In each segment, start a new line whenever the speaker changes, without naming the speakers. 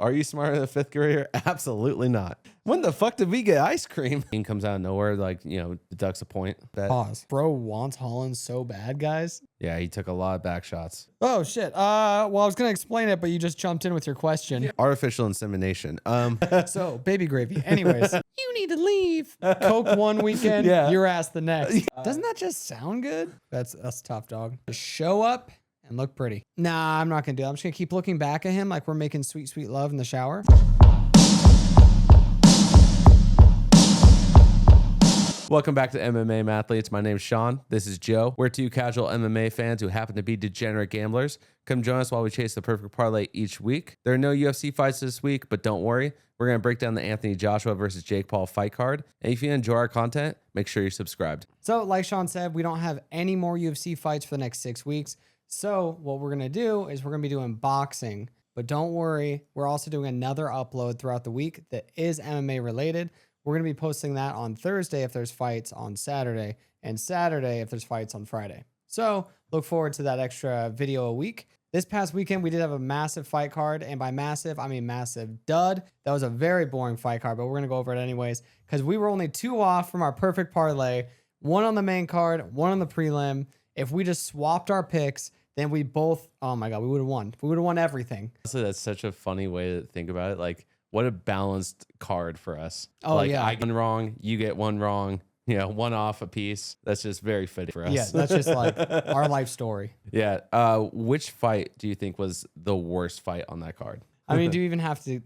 Are you smarter than a fifth grader? Absolutely not. When the fuck did we get ice cream? He comes out of nowhere, like, deducts a point.
Pause. Bro wants Holland so bad, guys.
Yeah, he took a lot of back shots.
Oh, shit. Well, I was going to explain it, but you just jumped in with your question.
Artificial insemination.
So, baby gravy. Anyways, you need to leave. Coke one weekend, your ass the next. Doesn't that just sound good? That's tough, dog. Just show up and look pretty. Nah, I'm not going to do it. I'm just going to keep looking back at him like we're making sweet, sweet love in the shower.
Welcome back to MMA Mathletes. My name's Sean. This is Joe. We're two casual MMA fans who happen to be degenerate gamblers. Come join us while we chase the perfect parlay each week. There are no UFC fights this week, but don't worry. We're going to break down the Anthony Joshua versus Jake Paul fight card. And if you enjoy our content, make sure you're subscribed.
So like Sean said, we don't have any more UFC fights for the next 6 weeks. So what we're going to do is we're going to be doing boxing. But don't worry, we're also doing another upload throughout the week that is MMA related. We're going to be posting that on Thursday if there's fights on Saturday, and Saturday if there's fights on Friday. So look forward to that extra video a week. This past weekend, we did have a massive fight card, and by massive, I mean massive dud. That was a very boring fight card, but we're going to go over it anyways because we were only 2 off from our perfect parlay, 1 on the main card, 1 on the prelim. If we just swapped our picks, then we both, oh my God, we would have won. We would have won everything.
Honestly, that's such a funny way to think about it. Like, what a balanced card for us.
Oh,
like,
yeah.
I get one wrong, you get one wrong, 1 off a piece. That's just very fitting for us.
Yeah, that's just like our life story.
Yeah. Which fight do you think was the worst fight on that card?
I mean, do you even have to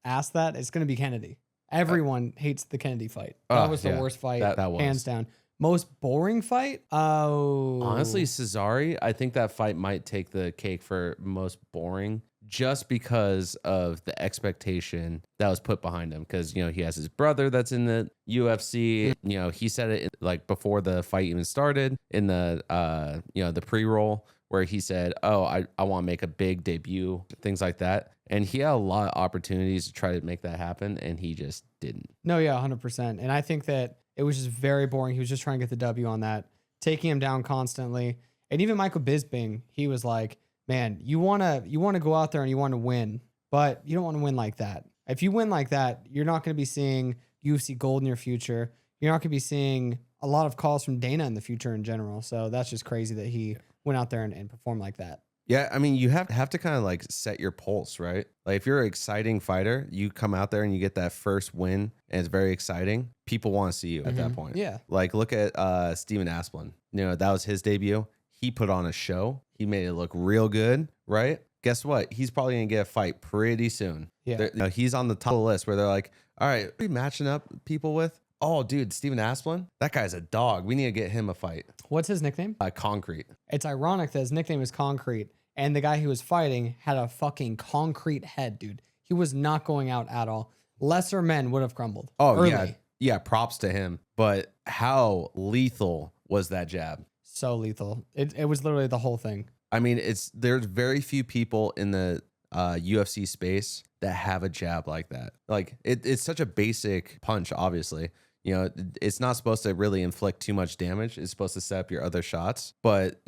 ask that? It's going to be Kennedy. Everyone hates the Kennedy fight. That was the worst fight,
that was.
hands down. Most boring fight? Oh.
Honestly, Cesare, I think that fight might take the cake for most boring just because of the expectation that was put behind him. Because, he has his brother that's in the UFC. He said it before the fight even started in the, the pre-roll where he said, oh, I want to make a big debut, things like that. And he had a lot of opportunities to try to make that happen, and he just didn't.
No, yeah, 100%. And I think that it was just very boring. He was just trying to get the W on that, taking him down constantly. And even Michael Bisping, he was like, man, you want to go out there and you want to win, but you don't want to win like that. If you win like that, you're not going to be seeing UFC gold in your future. You're not going to be seeing a lot of calls from Dana in the future in general. So that's just crazy that he went out there and performed like that.
Yeah, I mean, you have to kind of set your pulse, right? Like if you're an exciting fighter, you come out there and you get that first win and it's very exciting. People want to see you at that point.
Yeah.
Like look at Steven Asplin. That was his debut. He put on a show. He made it look real good, right? Guess what? He's probably going to get a fight pretty soon.
Yeah.
He's on the top of the list where they're like, all right, what are we matching up people with? Oh, dude, Steven Asplin? That guy's a dog. We need to get him a fight.
What's his nickname?
Concrete.
It's ironic that his nickname is Concrete, and the guy he was fighting had a fucking concrete head, dude. He was not going out at all. Lesser men would have crumbled. Oh, early.
Yeah. Yeah, props to him. But how lethal was that jab?
So lethal. It was literally the whole thing.
I mean, there's very few people in the UFC space that have a jab like that. Like it's such a basic punch, obviously. It's not supposed to really inflict too much damage. It's supposed to set up your other shots. But,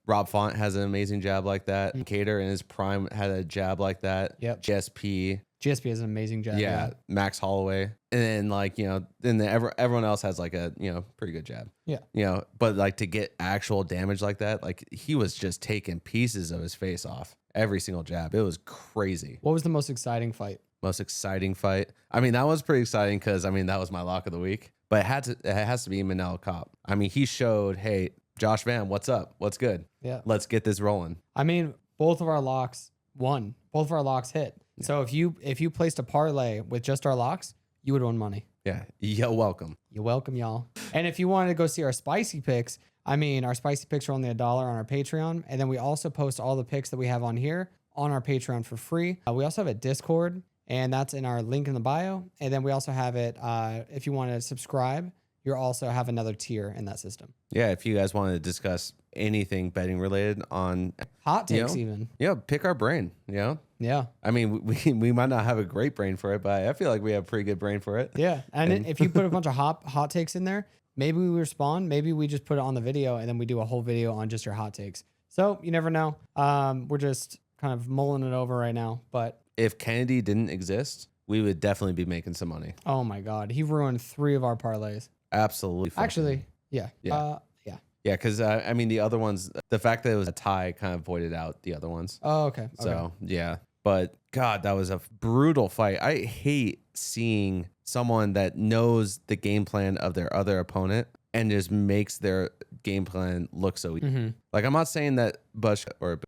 Rob Font has an amazing jab like that. Cater in his prime had a jab like that.
Yep.
GSP
has an amazing jab.
Yeah. Max Holloway. And then everyone else has a, pretty good jab.
Yeah.
But to get actual damage like that, he was just taking pieces of his face off every single jab. It was crazy.
What was the most exciting fight?
Most exciting fight. I mean, that was pretty exciting because that was my lock of the week. But it has to be Manel Kape. I mean, he showed, hey, Josh Van, what's up? What's good?
Yeah.
Let's get this rolling.
I mean, both of our locks won. Both of our locks hit. Yeah. So if you placed a parlay with just our locks, you would win money.
Yeah. You're welcome.
You're welcome, y'all. And if you wanted to go see our spicy picks, our spicy picks are only $1 on our Patreon. And then we also post all the picks that we have on here on our Patreon for free. We also have a Discord, and that's in our link in the bio. And then we also have it, if you want to subscribe, you also have another tier in that system.
Yeah, if you guys want to discuss anything betting related on
hot takes, even.
Yeah, pick our brain. Yeah. I mean, we might not have a great brain for it, but I feel like we have a pretty good brain for it.
Yeah, and if you put a bunch of hot takes in there, maybe we respond. Maybe we just put it on the video, and then we do a whole video on just your hot takes. So you never know. We're just kind of mulling it over right now, but
if Kennedy didn't exist, we would definitely be making some money.
Oh my God. He ruined 3 of our parlays.
Absolutely.
Actually, yeah.
Yeah.
Yeah.
Yeah, because I mean, the other ones, the fact that it was a tie kind of voided out the other ones.
Oh, okay.
So, yeah. But God, that was a brutal fight. I hate seeing someone that knows the game plan of their other opponent and just makes their game plan look so easy.
Mm-hmm.
Like, I'm not saying that Bush or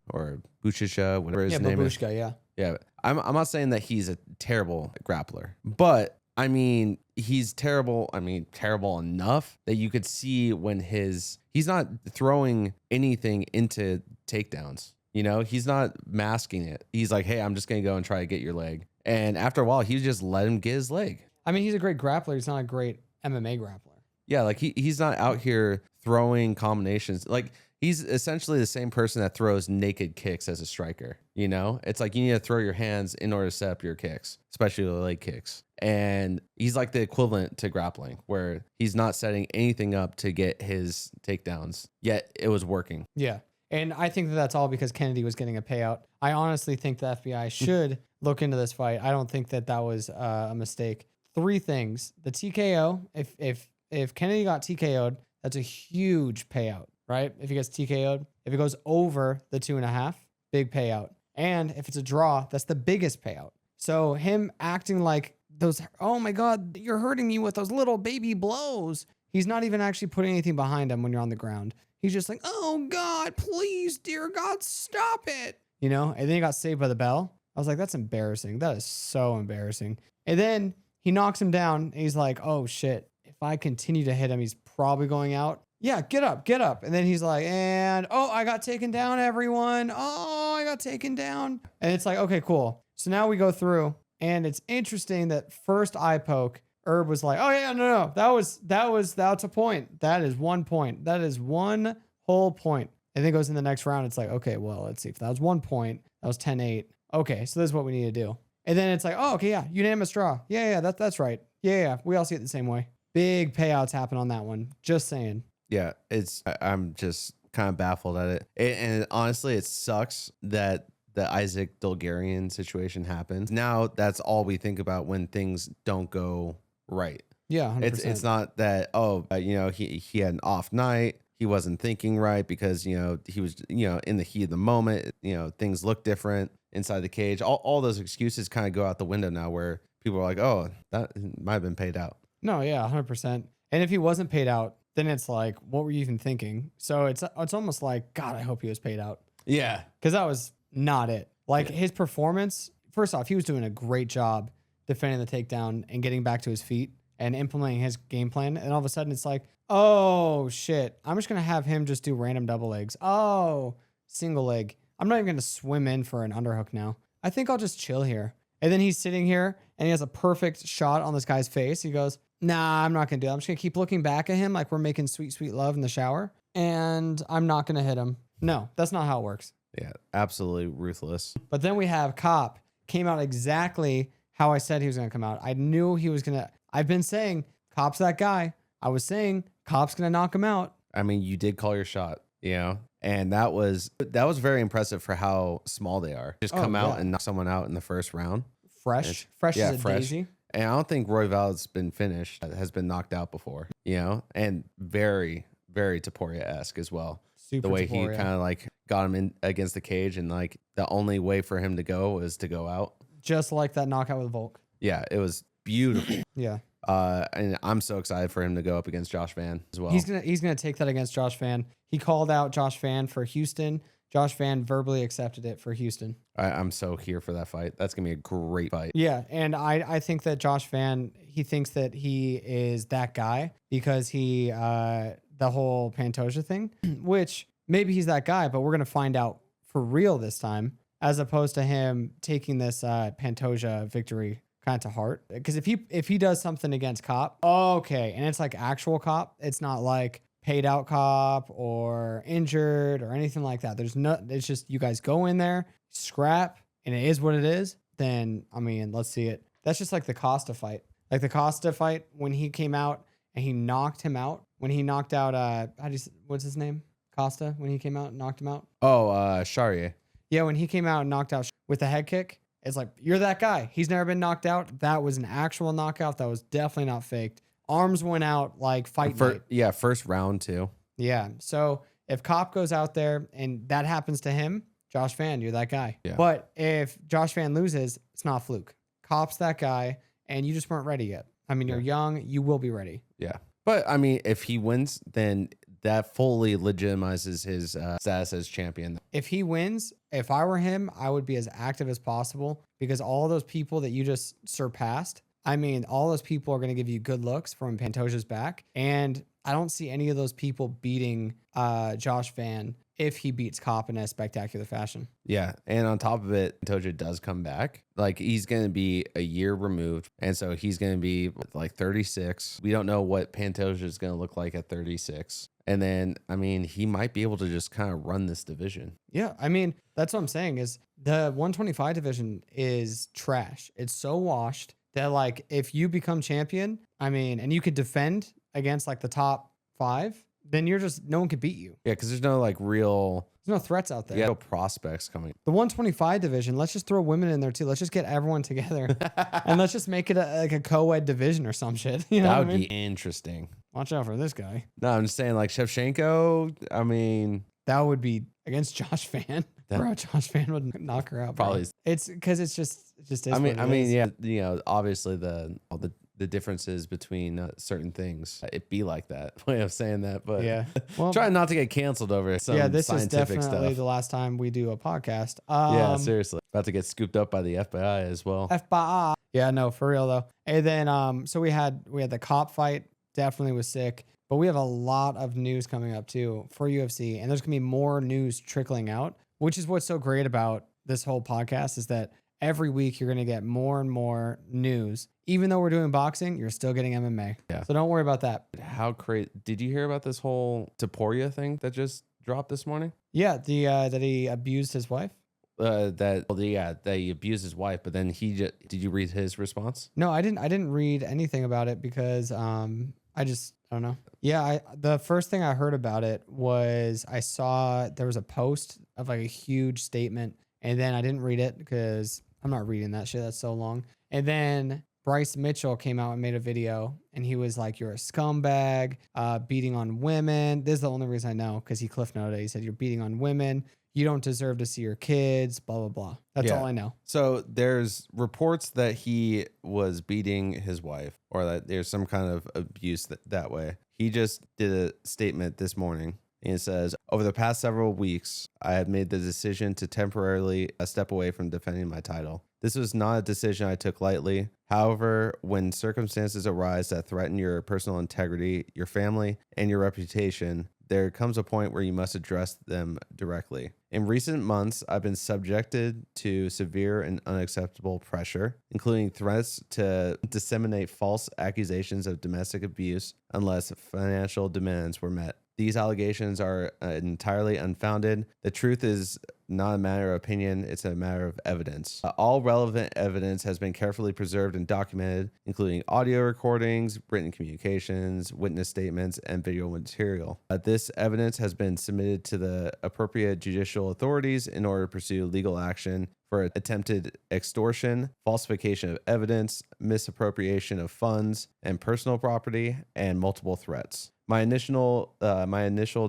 Buchisha, whatever his name is.
Babushka, yeah.
Yeah. I'm not saying that he's a terrible grappler, but I mean, he's terrible. I mean, terrible enough that you could see when he's not throwing anything into takedowns. You know, he's not masking it. He's like, hey, I'm just going to go and try to get your leg. And after a while, he just let him get his leg.
I mean, he's a great grappler. He's not a great MMA grappler.
Yeah, like he's not out here throwing combinations. Like, he's essentially the same person that throws naked kicks as a striker. You know, it's like you need to throw your hands in order to set up your kicks, especially the leg kicks. And he's like the equivalent to grappling, where he's not setting anything up to get his takedowns, yet it was working.
Yeah. And I think that that's all because Kennedy was getting a payout. I honestly think the FBI should look into this fight. I don't think that was a mistake. 3 things. The TKO, if Kennedy got TKO'd, that's a huge payout, right? If he gets TKO'd, if it goes over the 2.5, big payout. And if it's a draw, that's the biggest payout. So him acting like those, oh my God, you're hurting me with those little baby blows. He's not even actually putting anything behind him when you're on the ground. He's just like, oh God, please, dear God, stop it. You know, and then he got saved by the bell. I was like, that's embarrassing. That is so embarrassing. And then he knocks him down. And he's like, oh shit, if I continue to hit him, he's probably going out. Yeah, get up, get up. And then he's like, and oh, I got taken down, everyone. Oh, I got taken down. And it's like, okay, cool. So now we go through, and it's interesting that first eye poke, Herb was like, oh yeah, no, that's a point. That is 1 point. That is 1 whole point. And then it goes in the next round. It's like, okay, well, let's see. If that was 1 point, that was 10-8. Okay, so this is what we need to do. And then it's like, oh, okay, yeah, unanimous draw. Yeah, that's right. Yeah, we all see it the same way. Big payouts happen on that one. Just saying.
Yeah, I'm just kind of baffled at it. And honestly, it sucks that the Isaac Dulgarian situation happened. Now that's all we think about when things don't go right.
Yeah, 100%.
It's not that, he had an off night. He wasn't thinking right because, he was, in the heat of the moment, things look different inside the cage. All those excuses kind of go out the window now, where people are like, oh, that might have been paid out.
No, yeah, 100%. And if he wasn't paid out, then it's like, what were you even thinking? So it's almost like, God, I hope he was paid out.
Yeah.
Because that was not it. Like his performance, first off, he was doing a great job defending the takedown and getting back to his feet and implementing his game plan. And all of a sudden it's like, oh shit, I'm just going to have him just do random double legs. Oh, single leg. I'm not even going to swim in for an underhook now. I think I'll just chill here. And then he's sitting here and he has a perfect shot on this guy's face. He goes, nah, I'm not going to do it. I'm just going to keep looking back at him like we're making sweet, sweet love in the shower. And I'm not going to hit him. No, that's not how it works.
Yeah, absolutely ruthless.
But then we have Kape. Came out exactly how I said he was going to come out. I knew he was going to. I've been saying Kape's that guy. I was saying Kape's going to knock him out.
I mean, you did call your shot, and that was very impressive for how small they are. Just come out and knock someone out in the first round.
Fresh as a daisy.
And I don't think Royval has been knocked out before, and very, very Topuria-esque as well.
Super
the way
Topuria.
He kind of like got him in against the cage, and like the only way for him to go was to go out.
Just like that knockout with Volk.
Yeah, it was beautiful.
Yeah.
And I'm so excited for him to go up against Josh Van as well.
He's gonna take that against Josh Van. He called out Josh Van for Houston. Josh Van verbally accepted it for Houston.
I'm so here for that fight. That's going to be a great fight.
Yeah, and I think that Josh Van, he thinks that he is that guy because he, the whole Pantoja thing, which maybe he's that guy, but we're going to find out for real this time, as opposed to him taking this Pantoja victory kind of to heart. Because if he does something against Kape, okay, and it's like actual Kape, it's not like paid out Kape or injured or anything like that. It's just you guys go in there, scrap, and it is what it is. Then, I mean, let's see it. That's just like the Costa fight. Like the Costa fight when he came out and he knocked him out. When he knocked out, what's his name? Costa, when he came out and knocked him out.
Oh, Charrier.
Yeah, when he came out and knocked out with a head kick. It's like, you're that guy. He's never been knocked out. That was an actual knockout. That was definitely not faked. Arms went out like fight night.
Yeah, first round too.
Yeah. So if Kape goes out there and that happens to him, Josh Fan, you're that guy.
Yeah.
But if Josh Fan loses, it's not a fluke. Kape's that guy, and you just weren't ready yet. I mean, you're young. You will be ready.
Yeah. But, I mean, if he wins, then that fully legitimizes his status as champion.
If he wins, if I were him, I would be as active as possible because all those people that you just surpassed, I mean, all those people are going to give you good looks from Pantoja's back. And I don't see any of those people beating Josh Fan if he beats Kape in a spectacular fashion.
Yeah. And on top of it, Pantoja does come back. Like, he's going to be a year removed. And so he's going to be like 36. We don't know what Pantoja is going to look like at 36. And then, I mean, he might be able to just kind of run this division.
Yeah. I mean, that's what I'm saying is the 125 division is trash. It's so washed that, like, if you become champion, I mean, and you could defend against like the top 5, then you're just, no one could beat you.
Yeah, because there's no like real...
There's no threats out there.
Yeah, no prospects coming.
The 125 division, let's just throw women in there too. Let's just get everyone together and let's just make it like a co-ed division or some shit. You know
that
what
would
I mean?
be interesting.
Watch out for this guy.
No, I'm just saying, like, Shevchenko, I mean...
That would be against Josh Fan. Bro, Josh Fan would knock her out. Bro.
Probably.
It's because it just is.
I mean,
is.
yeah, you know, obviously the differences between certain things, it be like that way of saying that, but
yeah, well,
trying not to get canceled over some
this is
scientific
definitely
stuff.
the last time we do a podcast.
Yeah, seriously, about to get scooped up by the FBI as well.
FBI. Yeah, no, for real though. And then so we had the Kape fight. Definitely was sick. But we have a lot of news coming up too for UFC, and there's gonna be more news trickling out, which is what's so great about this whole podcast is that every week you're gonna get more and more news. Even though we're doing boxing, you're still getting MMA.
Yeah.
So don't worry about that.
How crazy! Did you hear about this whole Taporia thing that just dropped this morning?
Yeah, the that he abused his wife.
That he abused his wife, but then did you read his response?
No, I didn't read anything about it because I don't know. Yeah, the first thing I heard about it was I saw there was a post of like a huge statement, and then I didn't read it because I'm not reading that shit. That's so long. And then Bryce Mitchell came out and made a video, and he was like, "You're a scumbag, beating on women." This is the only reason I know because he cliff noted. He said, "You're beating on women. You don't deserve to see your kids." Blah blah blah. That's all I know.
So there's reports that he was beating his wife, or that there's some kind of abuse that way. He just did a statement this morning. And it says, "Over the past several weeks, I have made the decision to temporarily step away from defending my title. This was not a decision I took lightly. However, when circumstances arise that threaten your personal integrity, your family, and your reputation, there comes a point where you must address them directly. In recent months, I've been subjected to severe and unacceptable pressure, including threats to disseminate false accusations of domestic abuse unless financial demands were met. These allegations are entirely unfounded. The truth is not a matter of opinion, it's a matter of evidence. All relevant evidence has been carefully preserved and documented, including audio recordings, written communications, witness statements, and video material. This evidence has been submitted to the appropriate judicial authorities in order to pursue legal action for attempted extortion, falsification of evidence, misappropriation of funds and personal property, and multiple threats. My initial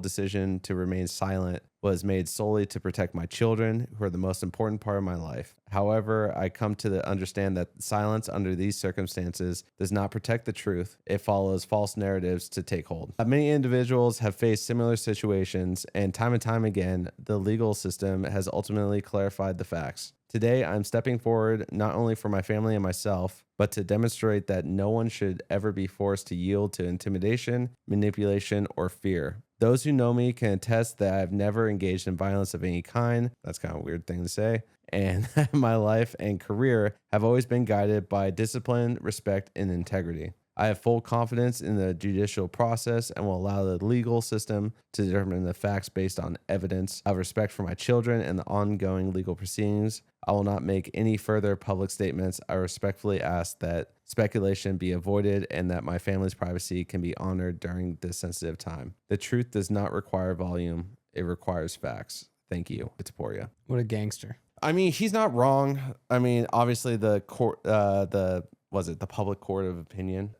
decision to remain silent was made solely to protect my children, who are the most important part of my life. However, I come to understand that silence under these circumstances does not protect the truth. It follows false narratives to take hold. Many individuals have faced similar situations, and time again, the legal system has ultimately clarified the facts. Today, I'm stepping forward not only for my family and myself, but to demonstrate that no one should ever be forced to yield to intimidation, manipulation, or fear. Those who know me can attest that I've never engaged in violence of any kind. That's kind of a weird thing to say. And my life and career have always been guided by discipline, respect, and integrity. I have full confidence in the judicial process and will allow the legal system to determine the facts based on evidence. I have respect for my children and the ongoing legal proceedings. I will not make any further public statements. I respectfully ask that speculation be avoided and that my family's privacy can be honored during this sensitive time. The truth does not require volume. It requires facts. Thank you. It's Taporia.
What a gangster.
I mean, he's not wrong. I mean, obviously the court, the public court of opinion,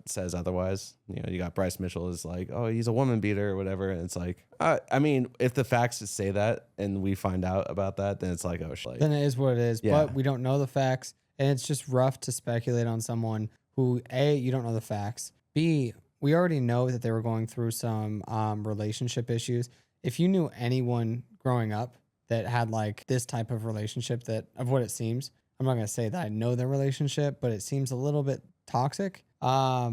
says otherwise. You got Bryce Mitchell is like, oh, he's a woman beater or whatever. And it's like, I mean, if the facts say that and we find out about that, then it's like, oh, shit.
Then it is what it is.
Yeah.
But we don't know the facts. And it's just rough to speculate on someone who, A, you don't know the facts. B, we already know that they were going through some relationship issues. If you knew anyone growing up that had like this type of relationship of what it seems, I'm not going to say that I know their relationship, but it seems a little bit toxic. I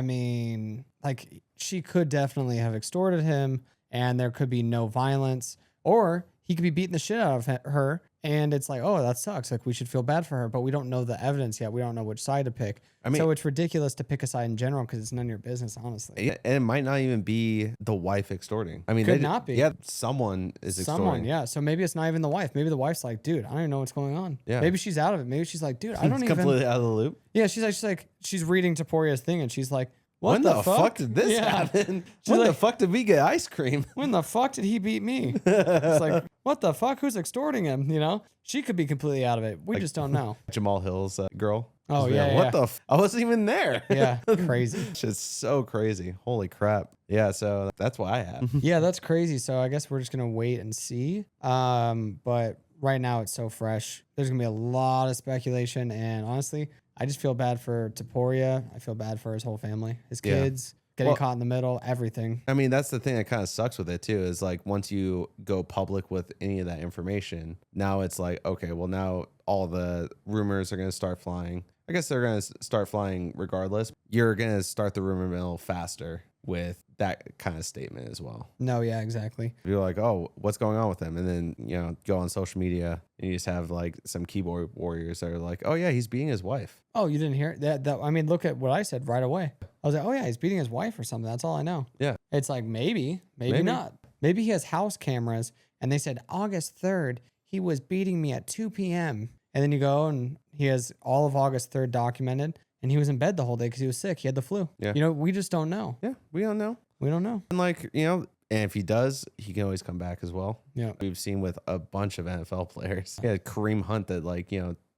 mean, like she could definitely have extorted him and there could be no violence, or he could be beating the shit out of her. And it's like, oh, that sucks. Like we should feel bad for her, but we don't know the evidence yet. We don't know which side to pick. I mean, so it's ridiculous to pick a side in general because it's none of your business, honestly.
And it might not even be the wife extorting. I mean,
could not be.
Yeah, someone is extorting.
Yeah. So maybe it's not even the wife. Maybe the wife's like, dude, I don't even know what's going on.
Yeah.
Maybe she's out of it. Maybe she's like, dude, I don't even.
Completely out of the loop.
Yeah. She's reading Toporia's thing and she's like, when
the fuck did this happen? When the fuck did we get ice cream?
When the fuck did he beat me? It's like, what the fuck? Who's extorting him? She could be completely out of it. We just don't know.
Jahmal Hill's girl.
Oh, yeah.
What the I wasn't even there.
Yeah. Crazy.
It's just so crazy. Holy crap. Yeah. So that's what I have.
Yeah, that's crazy. So I guess we're just going to wait and see. But right now it's so fresh. There's going to be a lot of speculation. And honestly, I just feel bad for Topuria. I feel bad for his whole family, his kids, getting caught in the middle, everything.
I mean, that's the thing that kind of sucks with it too, is like once you go public with any of that information, now it's like, okay, well now all the rumors are going to start flying. I guess they're going to start flying regardless. You're going to start the rumor mill faster with that kind of statement as well.
No, yeah, exactly.
You're like, oh, what's going on with him? And then, go on social media and you just have like some keyboard warriors that are like, oh yeah, he's beating his wife.
Oh, you didn't hear it? That I mean, look at what I said right away. I was like, oh yeah, he's beating his wife or something. That's all I know.
Yeah.
It's like, maybe not. Maybe he has house cameras and they said August 3rd, he was beating me at 2 p.m. And then you go and he has all of August 3rd documented. And he was in bed the whole day because he was sick. He had the flu.
Yeah.
We just don't know.
Yeah, we don't know.
We don't know.
And like, and if he does, he can always come back as well.
Yeah.
We've seen with a bunch of NFL players. Yeah, Kareem Hunt that like,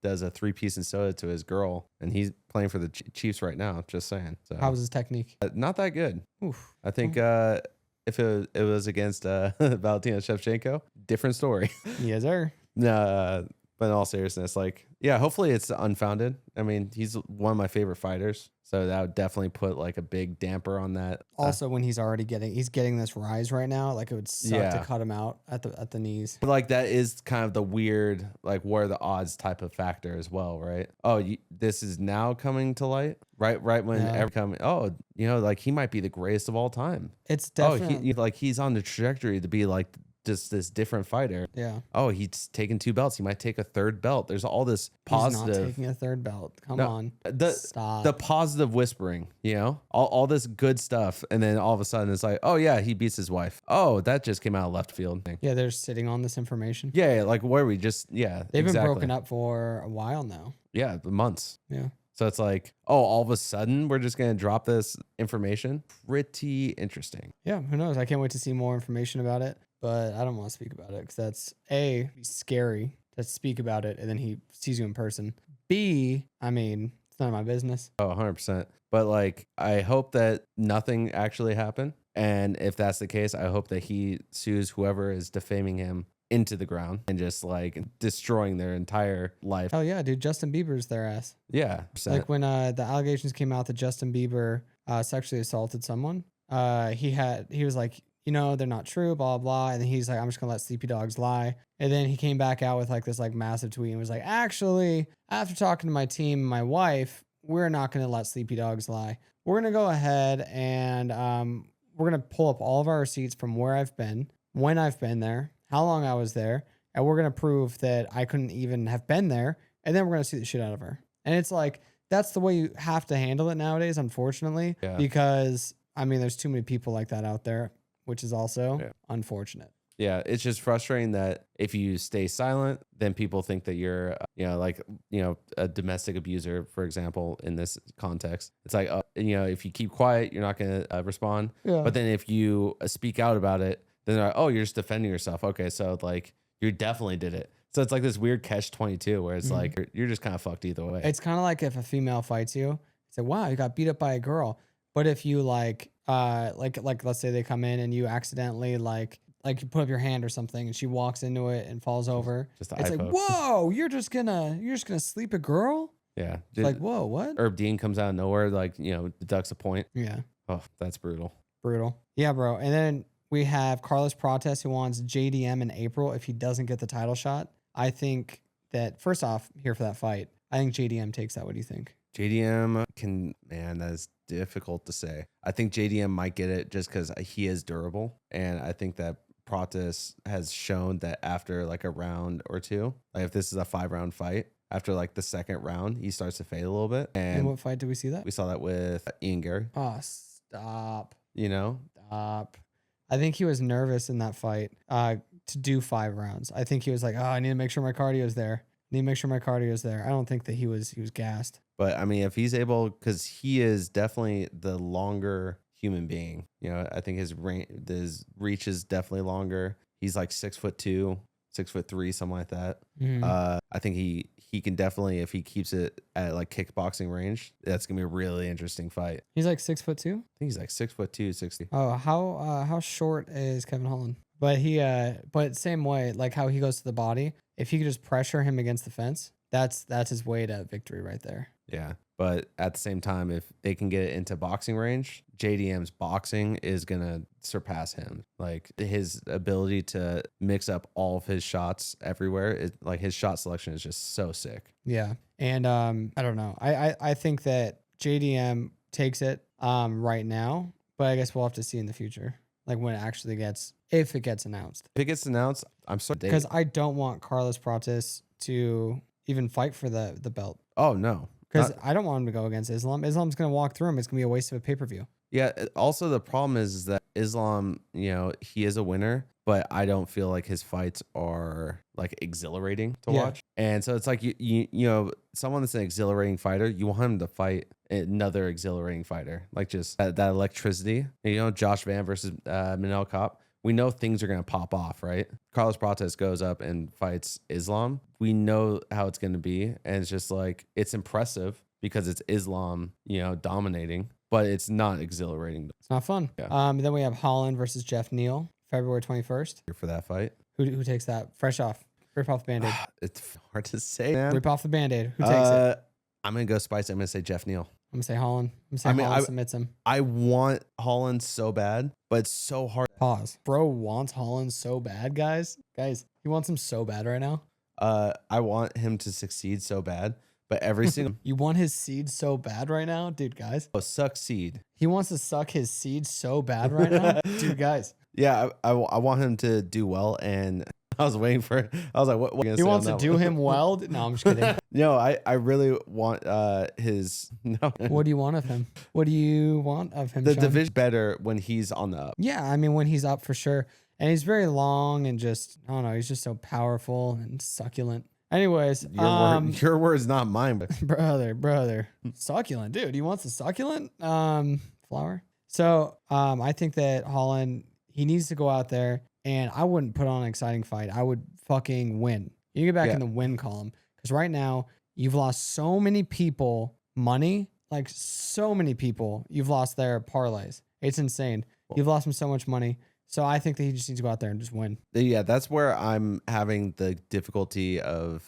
does a 3-piece and soda to his girl. And he's playing for the Chiefs right now. Just saying. So
how was his technique?
Not that good.
Oof.
I think if it was against Valentina Shevchenko, different story.
Yes, sir.
But in all seriousness, like, yeah, hopefully it's unfounded. I mean, he's one of my favorite fighters. So that would definitely put like a big damper on that.
Also, when he's getting this rise right now, like it would suck to cut him out at the knees.
But like that is kind of the weird, like what are the odds type of factor as well, right? Oh, this is now coming to light, right? Right when like he might be the greatest of all time.
It's definitely
he's on the trajectory to be like just this different fighter.
Yeah.
Oh, he's taken 2 belts. He might take a 3rd belt. There's all this positive.
He's not taking a 3rd belt. Come on. Stop.
The positive whispering, all this good stuff. And then all of a sudden it's like, oh yeah, he beats his wife. Oh, that just came out of left field.
Yeah. They're sitting on this information.
Yeah. Like where we just, yeah.
They've been broken up for a while now.
Yeah. Months.
Yeah.
So it's like, oh, all of a sudden we're just going to drop this information. Pretty interesting.
Yeah. Who knows? I can't wait to see more information about it. But I don't want to speak about it because that's scary to speak about it and then he sees you in person. B, I mean, it's none of my business.
Oh, 100%. But like, I hope that nothing actually happened. And if that's the case, I hope that he sues whoever is defaming him into the ground and just like destroying their entire life.
Oh yeah, dude, Justin Bieber's their ass.
Yeah.
Like when the allegations came out that Justin Bieber sexually assaulted someone, he was like, they're not true, blah, blah. And then he's like, I'm just going to let sleepy dogs lie. And then he came back out with like this like massive tweet and was like, actually, after talking to my team and my wife, we're not going to let sleepy dogs lie. We're going to go ahead and we're going to pull up all of our receipts from where I've been, when I've been there, how long I was there. And we're going to prove that I couldn't even have been there. And then we're going to sue the shit out of her. And it's like, that's the way you have to handle it nowadays, unfortunately, because I mean, there's too many people like that out there, which is also unfortunate.
Yeah, it's just frustrating that if you stay silent, then people think that you're, a domestic abuser, for example, in this context. It's like, if you keep quiet, you're not going to respond. Yeah. But then if you speak out about it, then they're like, oh, you're just defending yourself. Okay, so like you definitely did it. It's So it's like this weird catch-22 where it's like you're just kind of fucked either way.
It's kind of like if a female fights you, it's like, wow, you got beat up by a girl. But if you like let's say they come in and you accidentally like you put up your hand or something and she walks into it and falls over,
Just
it's like, whoa, you're just gonna sleep a girl?
Yeah.
It's like, whoa, what?
Herb Dean comes out of nowhere, like, deducts a point.
Yeah.
Oh, that's brutal.
Brutal. Yeah, bro. And then we have Carlos Prates, who wants JDM in April if he doesn't get the title shot. I think that, first off, here for that fight, I think JDM takes that. What do you think?
JDM that is difficult to say. I think JDM might get it just because he is durable. And I think that Prates has shown that after like a round or two, like if this is a 5-round fight, after like the second round, he starts to fade a little bit. And
in what fight did we see that?
We saw that with Ian Gary.
Oh, stop.
Stop.
I think he was nervous in that fight to do 5 rounds. I think he was like, oh, I need to make sure my cardio is there. I don't think that he was gassed.
But I mean, if he's able, because he is definitely the longer human being. I think his reach is definitely longer. He's like 6'2", 6'3", something like that. I think he can definitely, if he keeps it at like kickboxing range, that's gonna be a really interesting fight.
He's like 6'2".
I think he's like 6'2", 60.
Oh, how short is Kevin Holland? But but same way, like how he goes to the body. If he could just pressure him against the fence, that's his way to victory right there.
Yeah. But at the same time, if they can get it into boxing range, JDM's boxing is going to surpass him. Like his ability to mix up all of his shots everywhere, like his shot selection is just so sick.
Yeah. And I don't know. I think that JDM takes it right now, but I guess we'll have to see in the future, like when it actually if it gets announced.
If it gets announced, I'm sorry.
Because I don't want Carlos Prates to even fight for the belt.
Oh, no.
Because I don't want him to go against Islam. Islam's going to walk through him. It's going to be a waste of a pay-per-view.
Yeah. Also, the problem is that Islam, he is a winner, but I don't feel like his fights are like exhilarating to watch. And so it's like, someone that's an exhilarating fighter, you want him to fight another exhilarating fighter. Like just that electricity. Josh Van versus Manel Kape. We know things are going to pop off, right? Carlos Prates goes up and fights Islam. We know how it's going to be. And it's just like, it's impressive because it's Islam, dominating, but it's not exhilarating.
It's not fun.
Yeah.
Then we have Holland versus Jeff Neal, February 21st.
Here for that fight.
Who takes that? Fresh off. Rip off the Band-Aid.
It's hard to say, man.
Rip off the Band-Aid. Who takes it?
I'm going to go spicy. I'm going to say Jeff Neal.
I'm going to say Holland. Holland submits him.
I want Holland so bad, but it's so hard.
Pause. Bro wants Holland so bad, guys. Guys, he wants him so bad right now.
I want him to succeed so bad, but every single...
You want his seed so bad right now? Dude, guys.
Oh, succeed.
He wants to suck his seed so bad right now? Dude, guys.
Yeah, I want him to do well, and I was waiting for it. I was like, what
he wants to do him well? No, I'm just kidding.
No, I really want his... No.
What do you want of him? What do you want of him,
The
Sean?
division better when he's on the up.
Yeah, I mean, when he's up for sure. And he's very long and just, I don't know, he's just so powerful and succulent. Anyways.
Your word's not mine. But.
Brother. Succulent. Dude, he wants a succulent flower. So I think that Holland, he needs to go out there, and I wouldn't put on an exciting fight. I would fucking win. You get back in the win column. Because right now, you've lost so many people money. Like so many people, you've lost their parlays. It's insane. You've lost them so much money. So I think that he just needs to go out there and just win.
Yeah, that's where I'm having the difficulty of,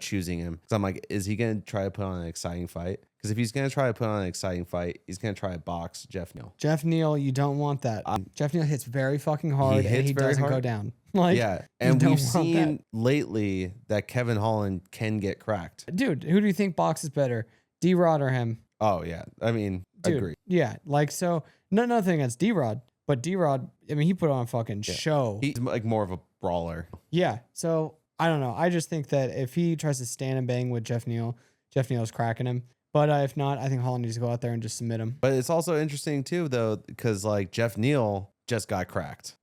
choosing him. Because I'm like, is he going to try to put on an exciting fight? Because if he's going to try to put on an exciting fight, he's going to try to box Jeff Neal.
Jeff Neal, you don't want that. Jeff Neal hits very fucking hard, and he doesn't go down. Like,
yeah, and we've seen lately that Kevin Holland can get cracked.
Dude, who do you think boxes better, D-Rod or him?
Oh, yeah. I mean,
dude,
agree.
Yeah, like, so, nothing against D-Rod. But D-Rod, I mean, he put on a fucking show.
He's like more of a brawler.
Yeah. So I don't know. I just think that if he tries to stand and bang with Jeff Neal's cracking him. But if not, I think Holland needs to go out there and just submit him.
But it's also interesting too, though, because like Jeff Neal just got cracked,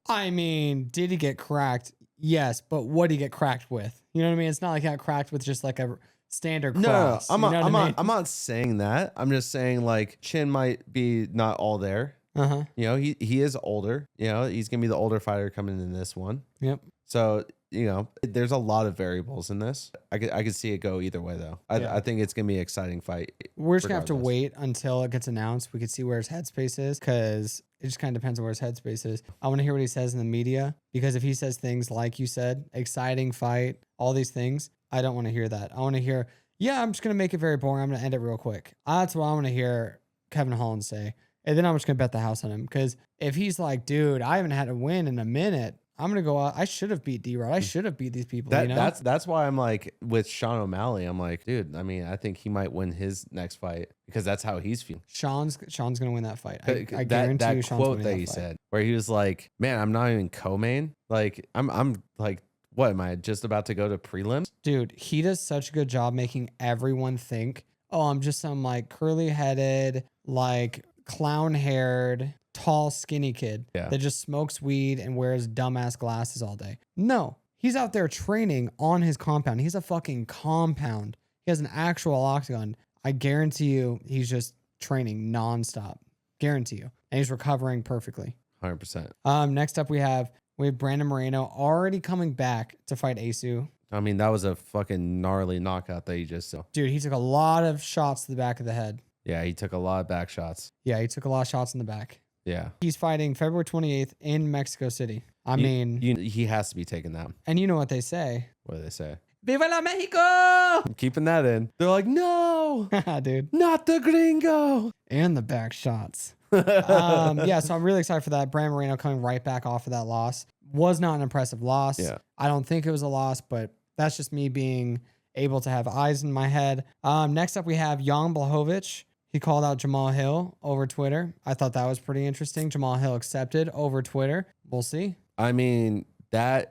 I
mean, did he get cracked? Yes. But what did he get cracked with? You know what I mean? It's not like he got cracked with just like a standard cross.
No, I'm not saying that. I'm just saying like chin might be not all there. You know, he is older. You know, he's gonna be the older fighter coming in this one.
Yep.
So, you know, there's a lot of variables in this. I could see it go either way though. I think it's gonna be an exciting fight.
We're just gonna have to wait until it gets announced. We could see where his headspace is, because it just kind of depends on where his headspace is. I want to hear what he says in the media, because if he says things like you said, exciting fight, all these things, I don't want to hear that. I want to hear, yeah, I'm just gonna make it very boring. I'm gonna end it real quick. That's what I want to hear Kevin Holland say. And then I'm just gonna bet the house on him, because if he's like, dude, I haven't had a win in a minute, I'm gonna go out. I should have beat D-Rod. I should have beat these people.
That's why I'm like with Sean O'Malley. I'm like, dude. I mean, I think he might win his next fight, because that's how he's feeling.
Sean's gonna win that fight. I guarantee you. Sean's
quote that he said, where he was like, "Man, I'm not even co-main. Like, I'm like, what am I just about to go to prelims?"
Dude, he does such a good job making everyone think, oh, I'm just some like curly-headed, like clown-haired, tall, skinny kid that just smokes weed and wears dumbass glasses all day. No, he's out there training on his compound. He's a fucking compound. He has an actual octagon. I guarantee you he's just training nonstop. Guarantee you. And he's recovering perfectly.
100%.
Next up we have Brandon Moreno already coming back to fight Asu.
I mean, that was a fucking gnarly knockout that he just saw.
Dude, he took a lot of shots to the back of the head.
Yeah, he took a lot of back shots.
Yeah, he took a lot of shots in the back.
Yeah.
He's fighting February 28th in Mexico City.
He has to be taking that.
And you know what they say?
What do they say?
Viva la Mexico!
I'm keeping that in. They're like, no,
dude,
not the gringo.
And the back shots. Yeah, so I'm really excited for that. Brandon Moreno coming right back off of that loss. Was not an impressive loss.
Yeah.
I don't think it was a loss, but that's just me being able to have eyes in my head. Next up, we have Jan Blachowicz. He called out Jahmal Hill over Twitter. I thought that was pretty interesting. Jahmal Hill accepted over Twitter. We'll see.
I mean, I'm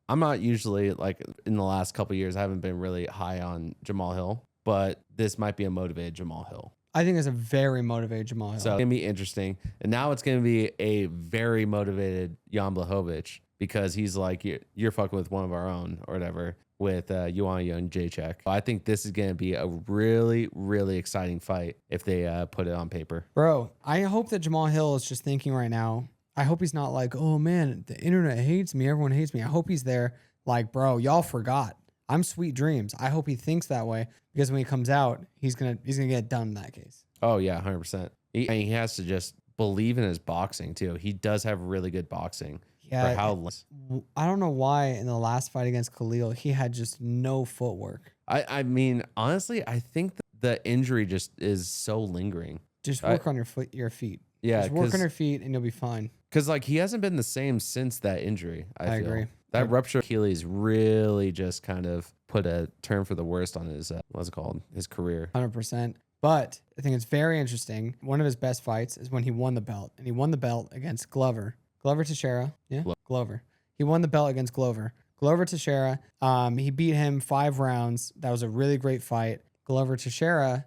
not usually, like, in the last couple of years, I haven't been really high on Jahmal Hill, but this might be a motivated Jahmal Hill.
I think it's a very motivated Jahmal Hill.
So it's going to be interesting. And now it's going to be a very motivated Jan Blachowicz, because he's like, you're fucking with one of our own or whatever, with Joanna and Jacek. I think this is going to be a really, really exciting fight if they put it on paper.
Bro, I hope that Jahmal Hill is just thinking right now, I hope he's not like, oh man, the internet hates me. Everyone hates me. I hope he's there like, bro, y'all forgot. I'm Sweet Dreams. I hope he thinks that way, because when he comes out, he's gonna get done in that case.
Oh yeah, 100%. He has to just believe in his boxing too. He does have really good boxing.
Yeah, I don't know why in the last fight against Khalil he had just no footwork.
I mean, honestly, I think the injury just is so lingering.
Just work on your feet.
Yeah,
just work on your feet and you'll be fine.
Because like he hasn't been the same since that injury. I
agree.
That rupture Achilles really just kind of put a turn for the worst on his what's it called, his career.
100%. But I think it's very interesting. One of his best fights is when he won the belt, and he won the belt against Glover Teixeira. Yeah, Glover. He won the belt against Glover Teixeira. He beat him 5 rounds. That was a really great fight. Glover Teixeira,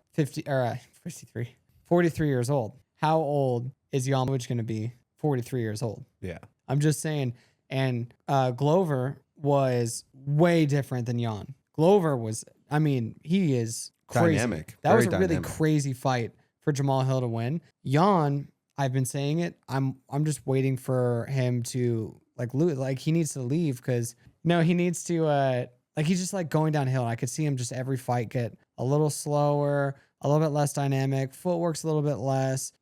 43 years old. How old is Jahmal going to be? 43 years old.
Yeah.
I'm just saying. And Glover was way different than Jan. Glover was, I mean, he is crazy.
Dynamic.
That was a really crazy fight for Jahmal Hill to win. Jan, I've been saying it. I'm just waiting for him to like lose. Like he needs to leave, because he needs to like he's just like going downhill. I could see him just every fight get a little slower, a little bit less dynamic, footwork's a little bit less.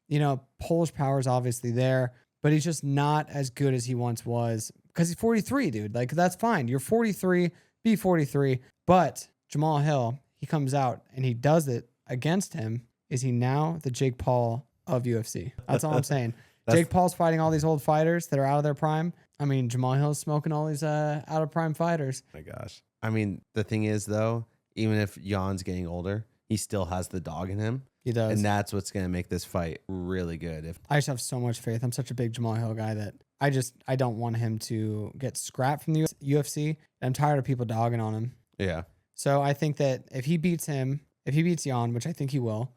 Polish power is obviously there, but he's just not as good as he once was, because he's 43, dude. Like that's fine. You're 43, be 43. But Jahmal Hill, he comes out and he does it against him. Is he now the Jake Paul of UFC? That's all I'm saying. Jake Paul's fighting all these old fighters that are out of their prime. I mean, Jahmal Hill's smoking all these out of prime fighters.
Oh my gosh. I mean, the thing is though, even if Jan's getting older, he still has the dog in him.
He does.
And that's what's going to make this fight really good.
I just have so much faith. I'm such a big Jahmal Hill guy that I don't want him to get scrapped from the UFC. I'm tired of people dogging on him.
Yeah.
So I think that if he beats Jan, which I think he will,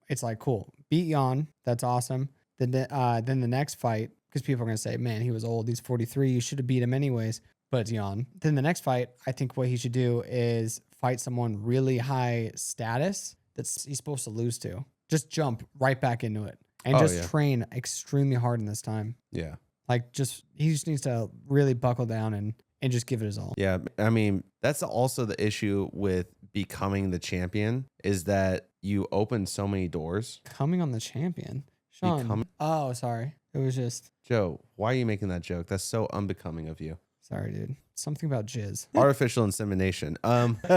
it's like, cool. Beat Jan. That's awesome. Then the next fight, because people are going to say, man, he was old. He's 43. You should have beat him anyways. But it's Jan. Then the next fight, I think what he should do is fight someone really high status that he's supposed to lose to. Just jump right back into it. and
Oh,
just
yeah.
train extremely hard in this time.
Yeah.
Like he just needs to really buckle down and just give it his all.
Yeah. I mean, that's also the issue with becoming the champion is that you open so many doors.
Coming on the champion. Sean. Oh, sorry. It was just.
Joe, why are you making that joke? That's so unbecoming of you.
Sorry, dude. Something about jizz.
Artificial insemination.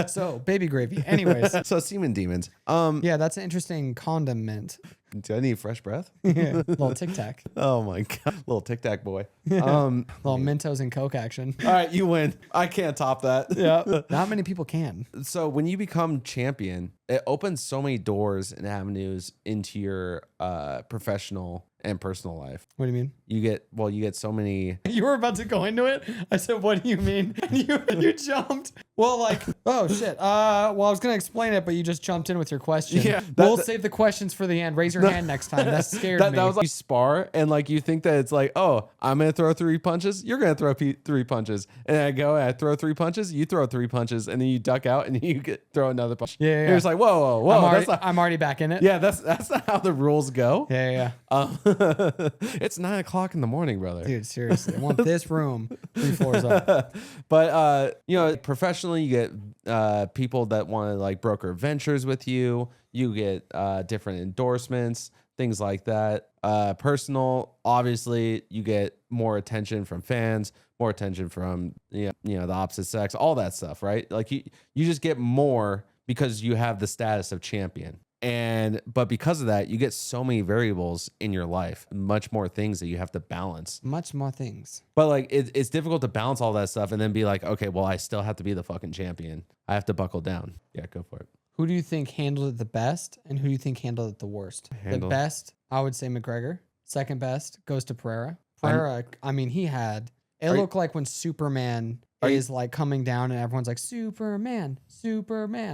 So baby gravy. Anyways.
So semen demons.
Yeah, that's an interesting condiment.
Do I need fresh breath?
Yeah, little tic tac.
Oh my god, little tic tac boy.
Little Mentos and Coke action.
All right, you win. I can't top that.
Yeah, not many people can.
So when you become champion, it opens so many doors and avenues into your professional and personal life.
What do you mean?
You get so many.
You were about to go into it. I said, "What do you mean?" And you jumped. Well, like, oh shit. Well, I was gonna explain it, but you just jumped in with your question.
Yeah,
we'll save the questions for the end. Raise your hand next time. That scared me.
That was like you spar and like you think that it's like, oh, I'm gonna throw 3 punches. You're gonna throw 3 punches, and I go and I throw 3 punches. You throw 3 punches, and then you duck out and you throw another punch.
Yeah.
You're just like, whoa.
I'm already back in it.
Yeah, that's not how the rules go.
Yeah.
It's 9 o'clock in the morning, brother.
Dude, seriously, I want this room 3 floors up.
But professionally, you get people that want to like broker ventures with you. You get different endorsements, things like that. Personal, obviously, you get more attention from fans, more attention from the opposite sex, all that stuff, right? Like you just get more because you have the status of champion. But because of that, you get so many variables in your life, much more things that you have to balance.
Much more things.
But like it's difficult to balance all that stuff and then be like, okay, well, I still have to be the fucking champion. I have to buckle down. Yeah, go for it.
Who do you think handled it the best, and who do you think handled it the worst? The best, I would say McGregor. Second best goes to Pereira. Pereira, I mean, he had. It looked like when Superman is like coming down and everyone's like, Superman,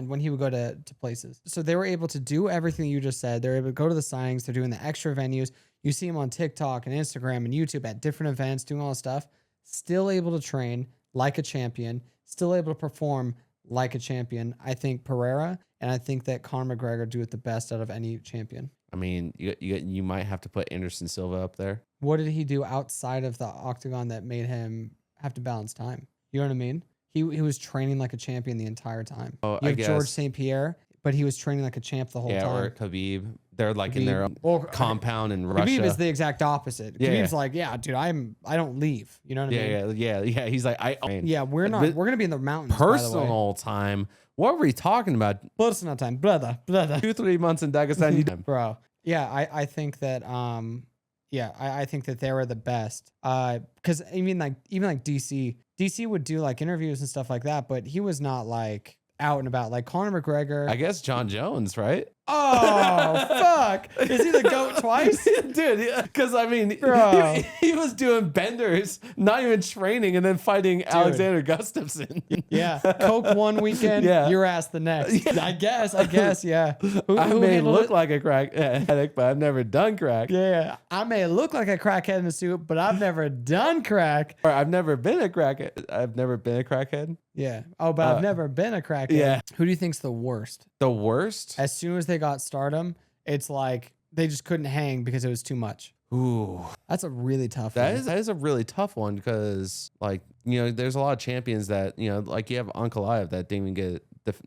when he would go to places. So they were able to do everything you just said. They're able to go to the signings. They're doing the extra venues. You see him on TikTok and Instagram and YouTube at different events, doing all this stuff. Still able to train like a champion. Still able to perform like a champion. I think Pereira, and I think that Conor McGregor do it the best out of any champion.
I mean, you might have to put Anderson Silva up there.
What did he do outside of the octagon that made him have to balance time? You know what I mean? He was training like a champion the entire time.
Oh,
you
I
have
guess.
George St. Pierre, but he was training like a champ the whole time.
Or Khabib. They're like in their compound in Russia.
Khabib is the exact opposite.
Yeah,
Khabib's like, yeah, dude, I don't leave. You know what I mean?
Yeah. He's like,
yeah, we're gonna be in the mountains.
Personal time. What were we talking about?
Personal time, brother.
2-3 months in Dagestan,
bro. Yeah, I think that I think that they were the best. Because even like DC would do like interviews and stuff like that, but he was not like out and about like Conor McGregor.
I guess John Jones, right?
Oh fuck! Is he the GOAT twice,
dude? Because I mean,
bro,
he was doing benders, not even training, and then fighting Alexander Gustafsson.
Yeah, Coke one weekend, your ass the next. Yeah. I guess, yeah.
I may look like a crack addict, but I've never done crack.
Yeah, I may look like a crackhead in a suit, but I've never done crack.
Or I've never been a crackhead. I've never been a crackhead.
Yeah. Oh, but I've never been a crackhead.
Yeah.
Who do you think's the worst?
The worst?
As soon as they got stardom, it's like they just couldn't hang because it was too much.
Ooh,
that's a really tough one.
That is a really tough one because, like, there's a lot of champions that, like you have Ankalaev that didn't even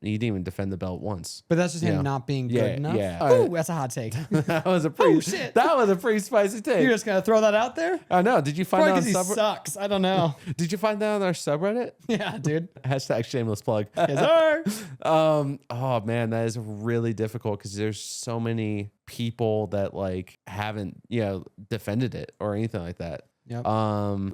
he didn't even defend the belt once.
But that's just him not being good enough.
Yeah.
Oh, that's a hot take.
That was a pretty spicy take.
You're just gonna throw that out there?
I know. Did you find
that on he sucks? I don't know.
Did you find that on our subreddit?
Yeah, dude.
Hashtag shameless plug.
Yes, sir.
Oh man, that is really difficult because there's so many people that like haven't defended it or anything like that.
Yep.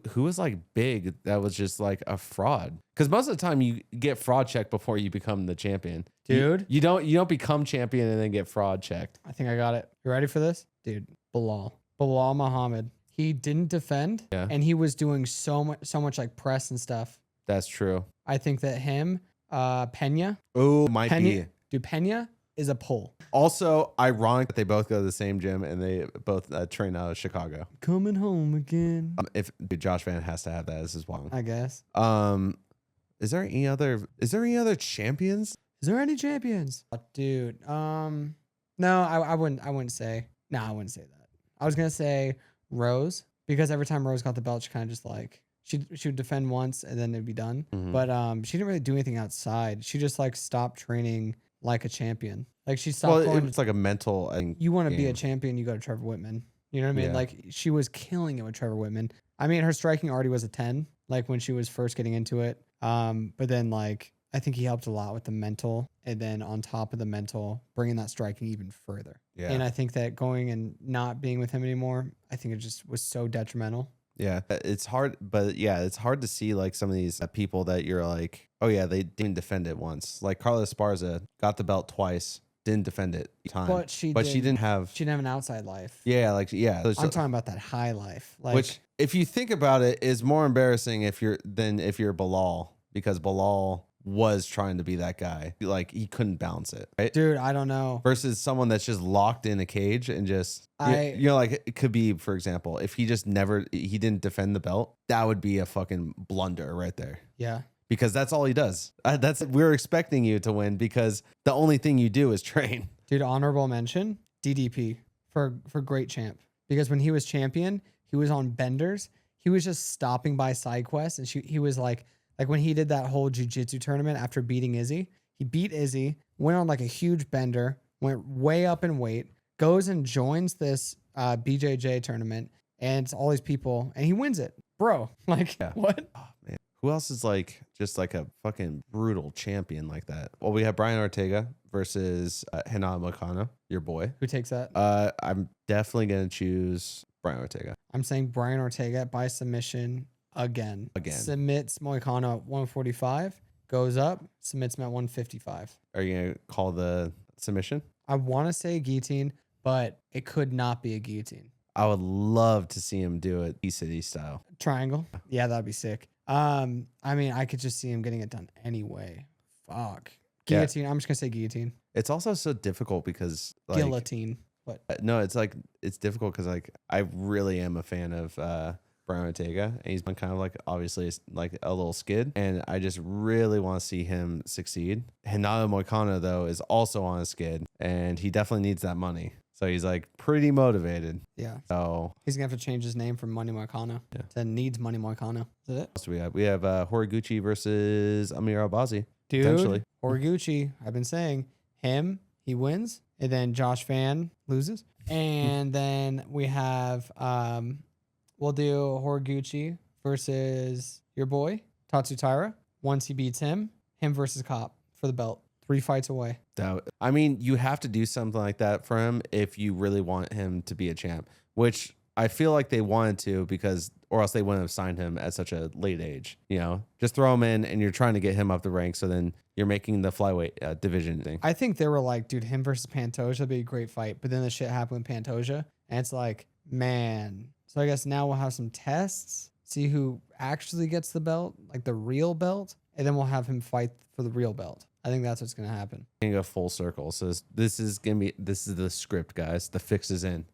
Who was like big that was just like a fraud? Because most of the time you get fraud checked before you become the champion.
Dude.
You don't become champion and then get fraud checked.
I think I got it. You ready for this? Dude, Bilal Muhammad. He didn't defend and he was doing so much like press and stuff.
That's true.
I think that him, Pena.
Oh, might be.
Dude, Pena is a pull.
Also, ironic that they both go to the same gym and they both train out of Chicago.
Coming home again.
If Josh Van has to have that as his one,
I guess.
Is there any other champions?
Is there any champions? Oh, dude. No, I wouldn't say. No, I wouldn't say that. I was gonna say Rose, because every time Rose got the belt, she kind of just like she would defend once and then it'd be done. But she didn't really do anything outside. She just like stopped training like a champion. Like she stopped going.
It's like a mental.
You want to be a champion, you go to Trevor Whitman. You know what I mean?
Yeah.
Like she was killing it with Trevor Whitman. I mean, her striking already was a 10, like when she was first getting into it. But then like I think he helped a lot with the mental, and then on top of the mental, bringing that striking even further.
Yeah.
And I think that going and not being with him anymore, I think it just was so detrimental.
Yeah, it's hard, but yeah, it's hard to see like some of these people that you're like, oh yeah, they didn't defend it once. Like Carla Esparza got the belt twice, didn't defend it time,
But she
didn't have
an outside life.
Yeah, like yeah.
I'm talking about that high life, like,
Which, if you think about it, is more embarrassing if you're Bilal, because Bilal was trying to be that guy. Like he couldn't balance it, right?
dude, I don't know.
Versus someone that's just locked in a cage and just like Khabib, for example, if he didn't defend the belt, that would be a fucking blunder right there.
Yeah.
Because that's all he does. We're expecting you to win because the only thing you do is train.
Dude, honorable mention, DDP for great champ. Because when he was champion, he was on benders. He was just stopping by side quests, and he was like when he did that whole jiu-jitsu tournament after beating Izzy, he beat Izzy, went on like a huge bender, went way up in weight, goes and joins this BJJ tournament, and it's all these people, and he wins it. Bro, like, what?
Oh, man. Who else is like just like a fucking brutal champion like that? Well, we have Brian Ortega versus Renato Moicano, your boy.
Who takes that?
I'm definitely going to choose Brian Ortega.
I'm saying Brian Ortega by submission again. Submits Moicano at 145, goes up, submits him at 155.
Are you going to call the submission?
I want to say guillotine, but it could not be a guillotine.
I would love to see him do it E-City style.
Triangle. Yeah, that'd be sick. I mean, I could just see him getting it done anyway. Fuck. Guillotine. Yeah. I'm just going to say guillotine.
It's also so difficult because like,
guillotine. What?
No, it's difficult because like I really am a fan of Brian Ortega, and he's been kind of like obviously like a little skid, and I just really want to see him succeed. Renato Moicano though is also on a skid, and he definitely needs that money, so he's like pretty motivated.
Yeah.
So
he's gonna have to change his name from Money Moicano to Needs Money Moicano. Is that it?
What else do we have Horiguchi versus Amir Albazi.
Dude, Horiguchi. I've been saying him. He wins, and then Josh Van loses, and then we have we'll do Horiguchi versus your boy Tatsu Taira. Once he beats him versus Kape for the belt. 3 fights away.
I mean, you have to do something like that for him if you really want him to be a champ, which I feel like they wanted to, because or else they wouldn't have signed him at such a late age. You know, just throw him in and you're trying to get him up the ranks, so then you're making the flyweight division thing.
I think they were like, dude, him versus Pantoja would be a great fight. But then the shit happened with Pantoja, and it's like, man. So I guess now we'll have some tests, see who actually gets the belt, like the real belt, and then we'll have him fight for the real belt. I think that's what's going to happen.
Gonna go full circle. So this is the script, guys. The fix is in.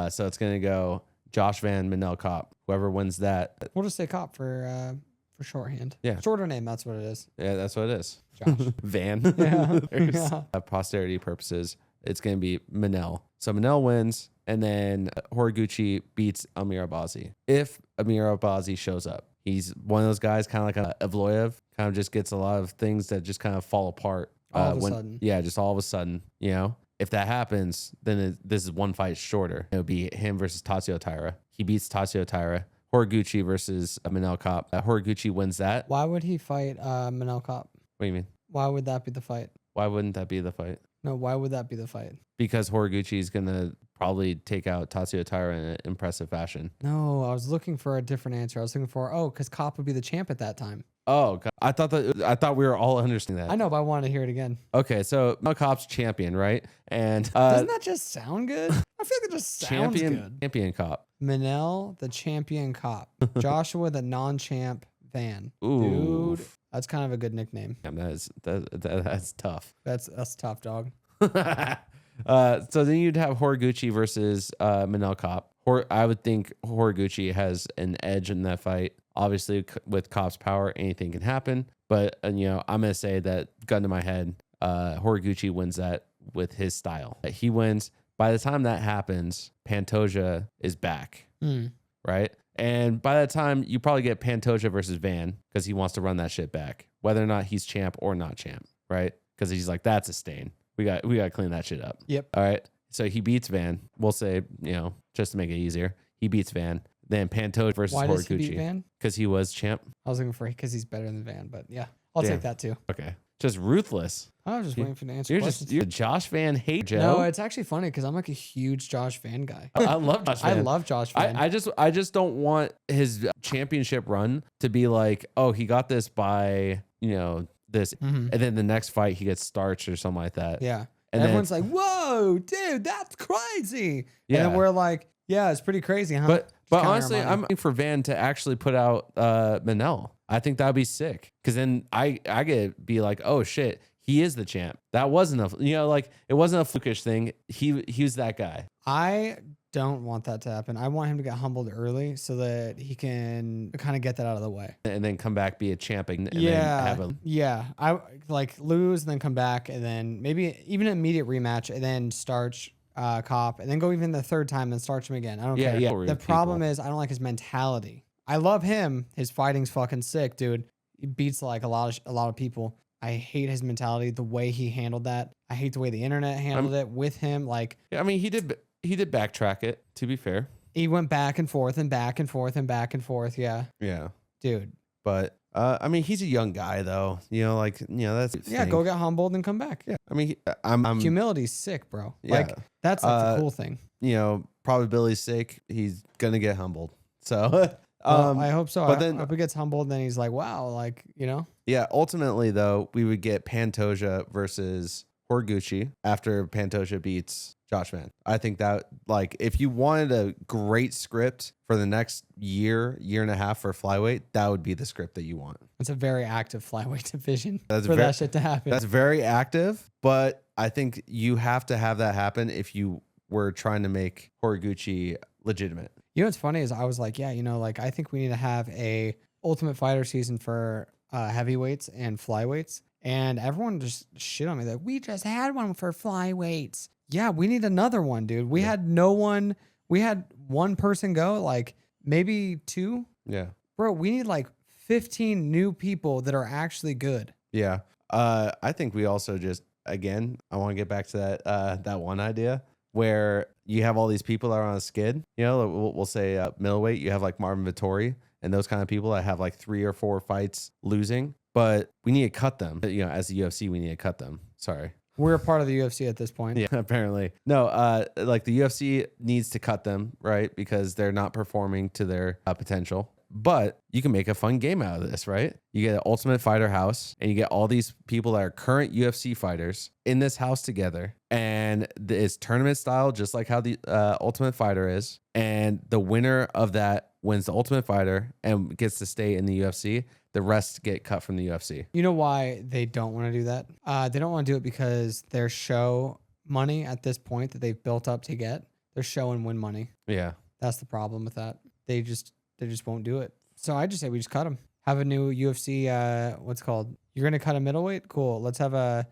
So it's gonna go Josh Van, Manel Kape. Whoever wins that,
we'll just say Kape for shorthand.
Yeah,
shorter name. That's what it is.
Yeah, that's what it is.
Josh
Van.
Yeah.
Posterity purposes, it's gonna be Manel. So Manel wins, and then Horiguchi beats Amir Albazi. If Amir Albazi shows up, he's one of those guys, kind of like a Evloev, kind of just gets a lot of things that just kind of fall apart.
All of a sudden.
Yeah, just all of a sudden, you know. If that happens, then this is 1 fight shorter. It would be him versus Tatsuo Taira. He beats Tatsuo Taira. Horiguchi versus Manel Kape. Horiguchi wins that.
Why would he fight Manel Kape?
What do you mean?
Why would that be the fight?
Why wouldn't that be the fight?
No, why would that be the fight?
Because Horiguchi is going to probably take out Tatsuo Taira in an impressive fashion.
No, I was looking for a different answer. I was looking for, because Kape would be the champ at that time.
Oh, God. I thought we were all understanding that.
I know, but I wanted to hear it again.
Okay, so Manel Kape's champion, right? And
doesn't that just sound good? I feel like it just sounds good.
Champion Kape.
Manel, the champion Kape. Joshua, the non-champ Van.
Ooh.
Dude, that's kind of a good nickname.
Damn, that's tough.
That's tough, dog.
So then you'd have Horiguchi versus Manel Kape. I would think Horiguchi has an edge in that fight. Obviously, with Kape's power, anything can happen. But I'm gonna say that, gun to my head, Horiguchi wins that with his style. He wins, By the time that happens, Pantoja is back,
Hmm.
right? And by that time, you probably get Pantoja versus Van because he wants to run that shit back, whether or not he's champ or not champ, right? Because he's like, that's a stain. We got to clean that shit up.
Yep.
All right. So he beats Van. We'll say, just to make it easier, he beats Van. Then Pantoja versus
Why does he beat
Horiguchi
Van?
because he was champ.
I was looking for because he's better than Van, but yeah, I'll
Damn.
take that too.
Okay. Just ruthless.
I was just waiting for the answer.
You're a Josh Van hate, Joe.
No, it's actually funny because I'm like a huge Josh Van guy.
I love Josh
I
Van.
love Josh Van.
I just don't want his championship run to be like, oh, he got this by, this.
Mhm.
And then the next fight he gets starched or something like that.
Yeah.
And
everyone's like, whoa, dude, that's crazy.
Yeah.
And then we're like, yeah, it's pretty crazy, huh?
But
Just
honestly,
counter
I'm waiting for Van to actually put out Manel. I think that'd be sick. Cause then I get be like, oh shit, he is the champ. That wasn't it wasn't a flukish thing. He was that guy.
I don't want that to happen. I want him to get humbled early so that he can kind of get that out of the way.
And then come back, be a champ, and then have a
I like lose and then come back and then maybe even an immediate rematch and then starch Kape and then go even the third time and starch him again. I don't care.
Yeah.
The problem is I don't like his mentality. I love him. His fighting's fucking sick, dude. He beats like a lot of people. I hate his mentality, the way he handled that. I hate the way the internet handled it with him. Like,
I mean, he did backtrack it, to be fair.
he went back and forth and back and forth and back and forth. Yeah,
Yeah.
dude.
But I mean, he's a young guy though. That's the
Yeah,
thing.
go get humbled and come back.
Yeah. I mean, I'm
Humility's sick, bro.
Yeah.
Like that's like the cool thing.
Probability's sake, he's gonna get humbled. So
Well, I hope so.
but
I
then-
hope he gets humbled. And then he's like, wow, like,
yeah, ultimately though, we would get Pantoja versus Horiguchi after Pantoja beats Josh Van. I think that if you wanted a great script for the next year and a half for flyweight, that would be the script that you want.
it's a very active flyweight division
That's
for
very-
that shit to happen.
That's very active, but I think you have to have that happen if you were trying to make Horiguchi legitimate.
What's funny is I was like, yeah, I think we need to have a Ultimate Fighter season for heavyweights and flyweights. And everyone just shit on me that we just had one for flyweights. Yeah, we need another one, dude. We had no one. We had one person go, like maybe two.
Yeah.
Bro, we need like 15 new people that are actually good.
Yeah. I think we also just, again, I want to get back to that one idea where you have all these people that are on a skid. We'll say middleweight, you have like Marvin Vittori and those kind of people that have like 3 or 4 fights losing, but we need to cut them. As the UFC, we need to cut them. Sorry.
We're a part of the UFC at this point.
Yeah, apparently. No, like the UFC needs to cut them, right? Because they're not performing to their potential. But you can make a fun game out of this, right? You get an Ultimate Fighter house and you get all these people that are current UFC fighters in this house together. And it's tournament style, just like how the Ultimate Fighter is. And the winner of that wins the Ultimate Fighter and gets to stay in the UFC. The rest get cut from the UFC.
You know why they don't want to do that? They don't want to do it because their show money at this point that they've built up to get, their show and win money.
Yeah.
That's the problem with that. They just won't do it. So I just say we just cut them. Have a new UFC, what's it called? You're going to cut a middleweight? Cool. Let's have a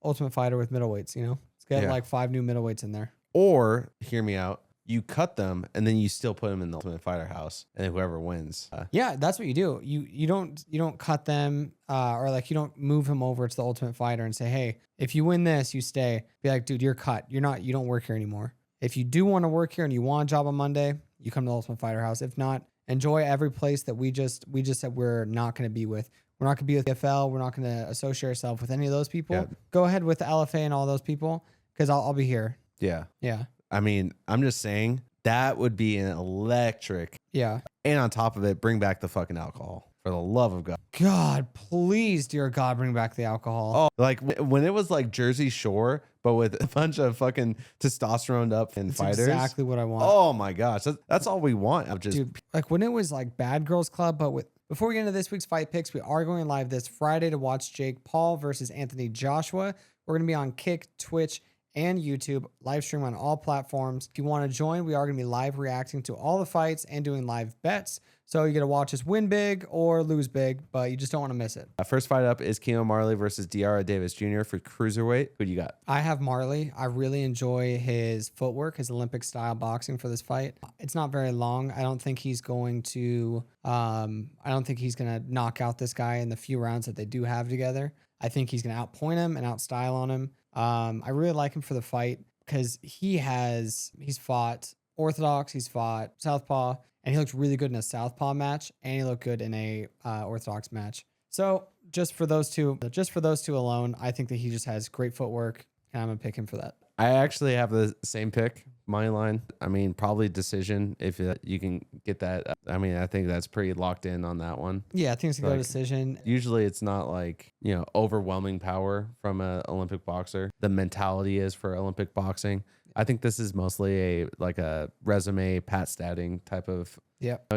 Ultimate Fighter with middleweights, Let's get like 5 new middleweights in there.
Or, hear me out, you cut them and then you still put them in the Ultimate Fighter house and then whoever wins.
Yeah, that's what you do. You don't cut them or like you don't move him over to the Ultimate Fighter and say, hey, if you win this, you stay. Be like, dude, you're cut. You don't work here anymore. If you do want to work here and you want a job on Monday, you come to the Ultimate Fighter house. If not, enjoy every place that we just said we're not going to be with. We're not going to be with the FL. We're not going to associate ourselves with any of those people.
Yeah.
Go ahead with the LFA and all those people because I'll be here.
Yeah.
Yeah.
I mean, I'm just saying that would be an electric.
Yeah.
And on top of it, bring back the fucking alcohol. For the love of God.
God, please, dear God, bring back the alcohol.
Oh, like when it was like Jersey Shore, but with a bunch of fucking testosterone up and
That's
fighters.
exactly what I want.
Oh my gosh. That's all we want. Of just
Dude, like when it was like Bad Girls Club, but before we get into this week's fight picks, we are going live this Friday to watch Jake Paul versus Anthony Joshua. We're going to be on Kick, Twitch, and YouTube, live stream on all platforms. If you want to join, we are going to be live reacting to all the fights and doing live bets. So you get to watch us win big or lose big, but you just don't want to miss it.
First fight up is Keno Marley versus Diarra Davis Jr. for Cruiserweight. Who do you got?
I have Marley. I really enjoy his footwork, his Olympic style boxing for this fight. It's not very long. I don't think he's going to knock out this guy in the few rounds that they do have together. I think he's going to outpoint him and outstyle on him. I really like him for the fight because he's fought orthodox, he's fought southpaw, and he looked really good in a southpaw match, and he looked good in a orthodox match. So just for those two alone, I think that he just has great footwork, and I'm gonna pick him for that.
I actually have the same pick, money line. I mean, probably decision if you can get that. I mean, I think that's pretty locked in on that one.
Yeah, I think it's gonna go decision.
Usually it's not like, overwhelming power from an Olympic boxer. The mentality is for Olympic boxing. I think this is mostly a resume pat statting type of,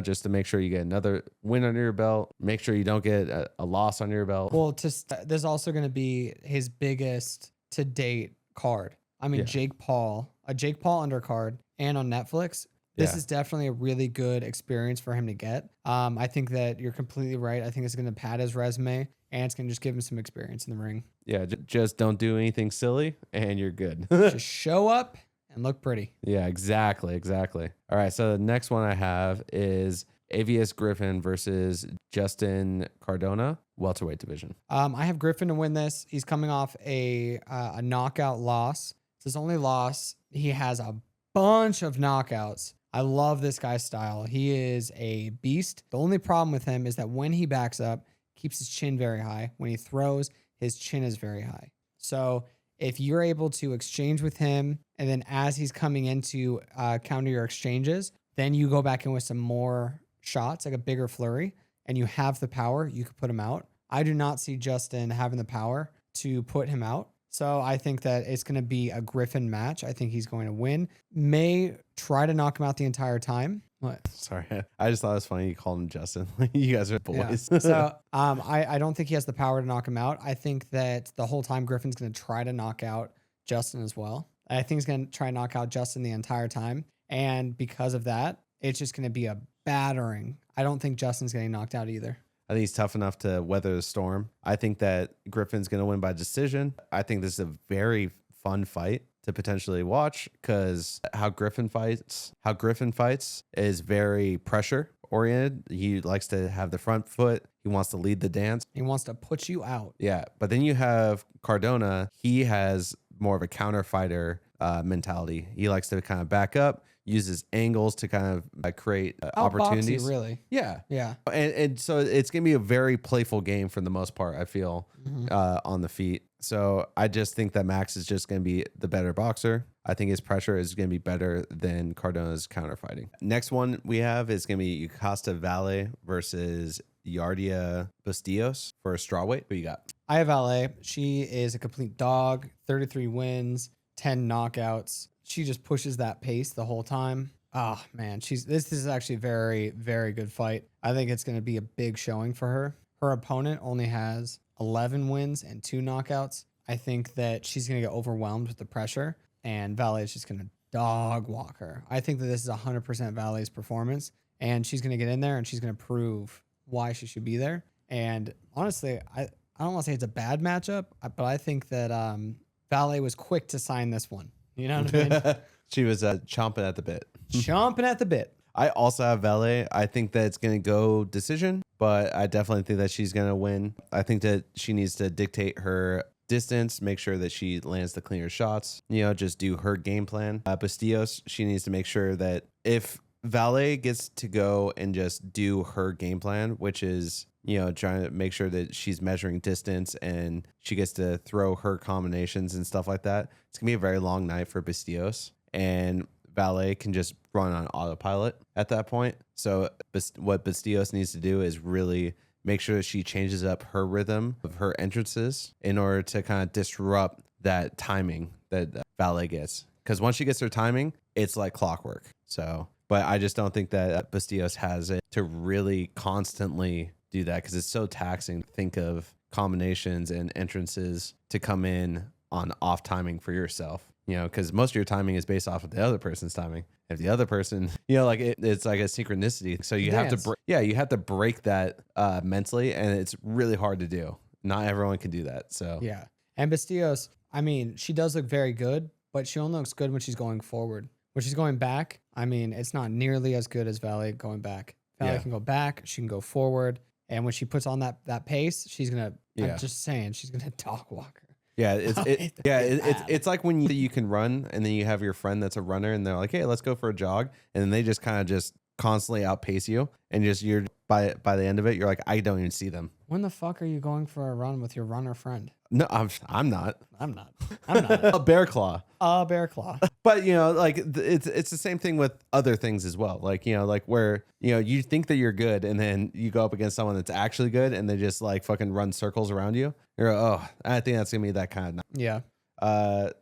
just to make sure you get another win under your belt, make sure you don't get a loss under your belt.
Well, there's also going to be his biggest to date card. I mean, Jake Paul undercard, and on Netflix. This is definitely a really good experience for him to get. I think that you're completely right. I think it's going to pad his resume, and it's going to just give him some experience in the ring.
Yeah, just don't do anything silly, and you're good.
Just show up and look pretty.
Yeah, exactly. All right, so the next one I have is Avius Griffin versus Justin Cardona, welterweight division.
I have Griffin to win this. He's coming off a knockout loss. It's his only loss. He has a bunch of knockouts. I love this guy's style. He is a beast. The only problem with him is that when he backs up, keeps his chin very high. When he throws, his chin is very high. So if you're able to exchange with him, and then as he's coming in to counter your exchanges, then you go back in with some more shots, like a bigger flurry, and you have the power, you could put him out. I do not see Justin having the power to put him out. So I think that it's going to be a Griffin match. I think he's going to win. May try to knock him out the entire time. What?
Sorry, I just thought it was funny you called him Justin. You guys are boys.
Yeah. So I don't think he has the power to knock him out. I think that the whole time Griffin's going to try to knock out Justin as well. I think he's going to try and knock out Justin the entire time. And because of that, it's just going to be a battering. I don't think Justin's getting knocked out either.
I think he's tough enough to weather the storm. I think that Griffin's going to win by decision. I think this is a very fun fight to potentially watch because how Griffin fights is very pressure oriented. He likes to have the front foot. He wants to lead the dance.
He wants to put you out.
Yeah. But then you have Cardona. He has more of a counter fighter mentality. He likes to kind of back up, uses angles to kind of create opportunities.
Really?
Yeah.
Yeah.
And so it's going to be a very playful game for the most part, I feel, on the feet. So I just think that Max is just going to be the better boxer. I think his pressure is going to be better than Cardona's counter fighting. Next one we have is going to be Costa Valle versus Yardia Bustillos for a strawweight. Who you got?
I have LA. She is a complete dog, 33 wins, 10 knockouts. She just pushes that pace the whole time. Oh man, this is actually a very, very good fight. I think it's going to be a big showing for her. Her opponent only has 11 wins and 2 knockouts. I think that she's going to get overwhelmed with the pressure, and Valle is just going to dog walk her. I think that this is 100% Valle's performance, and she's going to get in there and she's going to prove why she should be there. And honestly, I don't want to say it's a bad matchup, but I think that Valle was quick to sign this one. You know what I mean?
She was chomping at the bit.
Chomping at the bit.
I also have Valle. I think that it's going to go decision, but I definitely think that she's going to win. I think that she needs to dictate her distance, make sure that she lands the cleaner shots, just do her game plan. Bustillos, she needs to make sure that if Valle gets to go and just do her game plan, which is, trying to make sure that she's measuring distance and she gets to throw her combinations and stuff like that, it's going to be a very long night for Bustillos. And Valle can just run on autopilot at that point. So what Bustillos needs to do is really make sure that she changes up her rhythm of her entrances in order to kind of disrupt that timing that Valle gets. Because once she gets her timing, it's like clockwork. So, but I just don't think that Bustillos has it to really constantly do that because it's so taxing to think of combinations and entrances to come in on off timing for yourself, you know, because most of your timing is based off of the other person's timing. If the other person, you know, like it's like a synchronicity. So you have to, you have to break that mentally, and it's really hard to do. Not everyone can do that. So
yeah. And Bastillos, I mean, she does look very good, but she only looks good when she's going forward. When she's going back, I mean, it's not nearly as good as Valley going back. Valley can go back, she can go forward. And when she puts on that pace, she's gonna. I'm just saying, she's gonna dog walk her.
Yeah, it's like when you can run, and then you have your friend that's a runner, and they're like, "Hey, let's go for a jog," and then they just kind of just constantly outpace you, and just you're by the end of it, you're like, I don't even see them.
When the fuck are you going for a run with your runner friend?
No, I'm not.
I'm not. A
bear claw.
A bear claw.
But, you know, like it's the same thing with other things as well. Like, you know, like where, you know, you think that you're good, and then you go up against someone that's actually good, and they just like fucking run circles around you. You're like, oh, I think that's gonna be that kind of.
Yeah.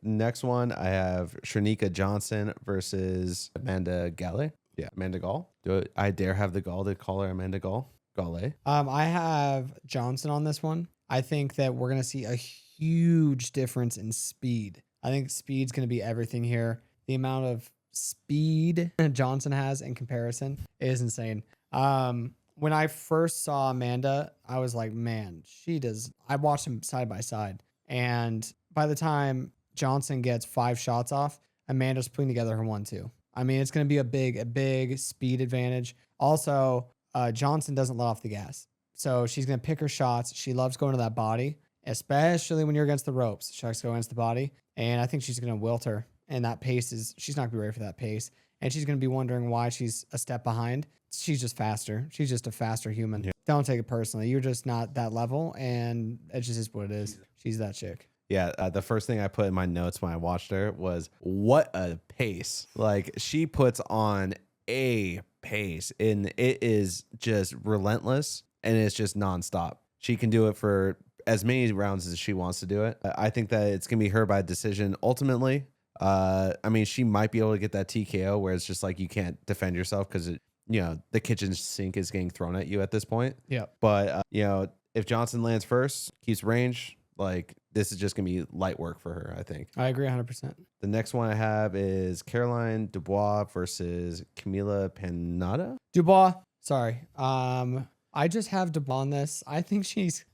Next one, I have Shanika Johnson versus Amanda Galley. Yeah, Amanda Gall. Do I dare have the gall to call her Amanda Gall? Galley.
I have Johnson on this one. I think that we're gonna see a huge difference in speed. I think speed's gonna be everything here. The amount of speed Johnson has in comparison is insane. When I first saw Amanda, I was like, man, she does. I watched them side by side, and by the time Johnson gets 5 shots off, Amanda's putting together her 1-2. I mean, it's going to be a big speed advantage. Also, Johnson doesn't let off the gas. So she's going to pick her shots. She loves going to that body, especially when you're against the ropes. She likes to go against the body. And I think she's going to wilt her. And that pace she's not going to be ready for that pace. And she's going to be wondering why she's a step behind. She's just faster. She's just a faster human. Yeah. Don't take it personally. You're just not that level. And it just is what it is. She's that chick.
Yeah, the first thing I put in my notes when I watched her was, what a pace. Like, she puts on a pace, and it is just relentless, and it's just nonstop. She can do it for as many rounds as she wants to do it. I think that it's going to be her by decision ultimately. I mean, she might be able to get that TKO where it's just like you can't defend yourself because, you know, the kitchen sink is getting thrown at you at this point.
Yeah.
But, you know, if Johnson lands first, keeps range, like, this is just going to be light work for her, I think.
I agree 100%.
The next one I have is Caroline Dubois versus Camila Panada.
Dubois. Sorry. I just have Dubois on this. I think she's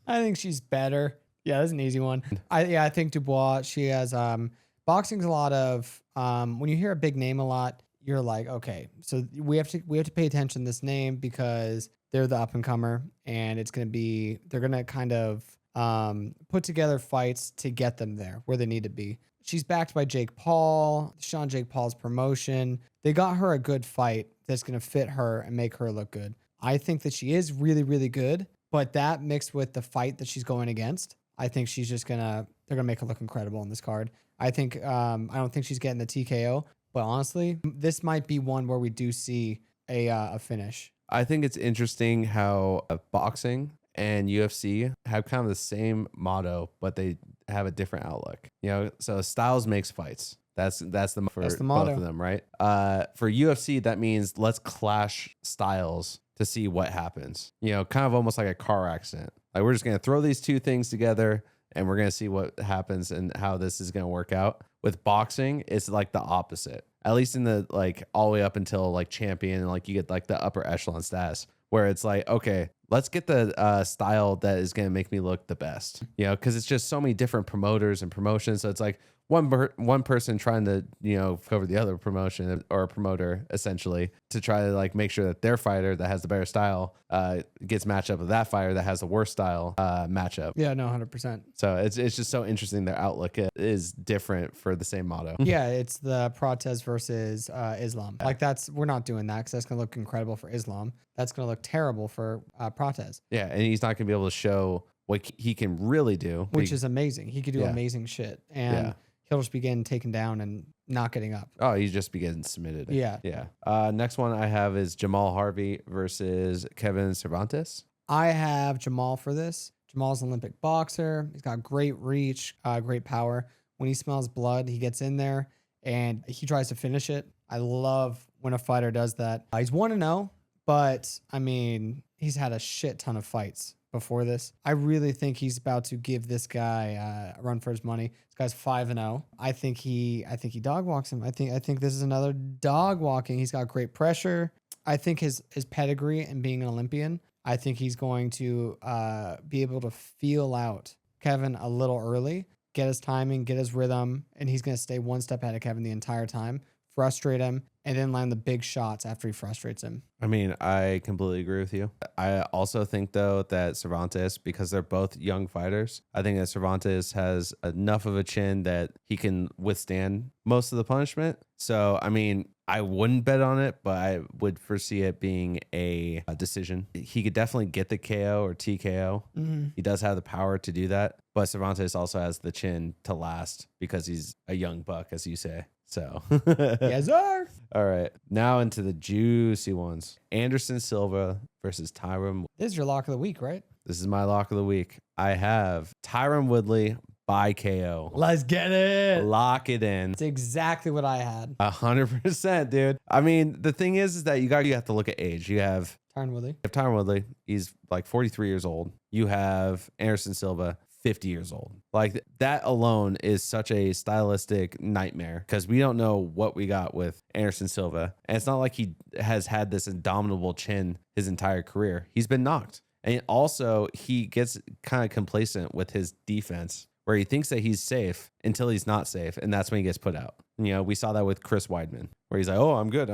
better. Yeah, that's an easy one. I think Dubois, she has boxing's a lot of when you hear a big name a lot, you're like, okay, so we have to pay attention to this name because they're the up and comer, and they're gonna kind of put together fights to get them there where they need to be. She's backed by Jake Paul, Jake Paul's promotion. They got her a good fight that's going to fit her and make her look good. I think that she is really, really good, but that mixed with the fight that she's going against, I think she's just they're going to make her look incredible in this card. I think, I don't think she's getting the TKO, but honestly, this might be one where we do see a finish.
I think it's interesting how boxing and UFC have kind of the same motto, but they have a different outlook. You know, so styles makes fights. That's the motto both of them, right? For UFC, that means let's clash styles to see what happens. You know, kind of almost like a car accident. Like, we're just gonna throw these two things together, and we're gonna see what happens and how this is gonna work out. With boxing, it's like the opposite. At least in the like all the way up until like champion, and like you get like the upper echelon status, where it's like, okay, let's get the style that is going to make me look the best, you know, because it's just so many different promoters and promotions. So it's like one person trying to, you know, cover the other promotion or promoter essentially to try to like make sure that their fighter that has the better style gets matched up with that fighter that has the worst style matchup.
Yeah, no, 100%.
So it's just so interesting. Their outlook is different for the same motto.
Yeah, it's the Protez versus Islam. Like we're not doing that because that's going to look incredible for Islam. That's going to look terrible for Protez.
Yeah, and he's not going to be able to show what he can really do.
Which is amazing. He could do amazing shit. And he'll just be getting taken down and not getting up.
Oh, he just be getting submitted.
Yeah.
Yeah. Next one I have is Jahmal Harvey versus Kevin Cervantes.
I have Jahmal for this. Jamal's an Olympic boxer. He's got great reach, great power. When he smells blood, he gets in there and he tries to finish it. I love when a fighter does that. He's 1-0, but I mean, he's had a shit ton of fights before this. I really think he's about to give this guy a run for his money. This guy's 5-0. I think he dog walks him. I think this is another dog walking. He's got great pressure. I think his pedigree and being an Olympian, I think he's going to be able to feel out Kevin a little early, get his timing, get his rhythm, and he's going to stay one step ahead of Kevin the entire time, frustrate him, and then land the big shots after he frustrates him.
I mean, I completely agree with you. I also think, though, that Cervantes, because they're both young fighters, I think that Cervantes has enough of a chin that he can withstand most of the punishment. So, I mean, I wouldn't bet on it, but I would foresee it being a decision. He could definitely get the KO or TKO.
Mm-hmm.
He does have the power to do that, but Cervantes also has the chin to last because he's a young buck, as you say. So,
Yes, sir.
All right, now into the juicy ones. Anderson Silva versus Tyron.
This is your lock of the week, right?
This is my lock of the week. I have Tyron Woodley by KO.
Let's get it.
Lock it in.
It's exactly what I had.
100%, dude. I mean, the thing is that you have to look at age. You have
Tyron Woodley.
Tyron Woodley. He's like 43 years old. You have Anderson Silva, 50 years old. Like that alone is such a stylistic nightmare because we don't know what we got with Anderson Silva. And it's not like he has had this indomitable chin his entire career. He's been knocked. And also he gets kind of complacent with his defense where he thinks that he's safe until he's not safe. And that's when he gets put out. You know, we saw that with Chris Weidman where he's like, oh, I'm good.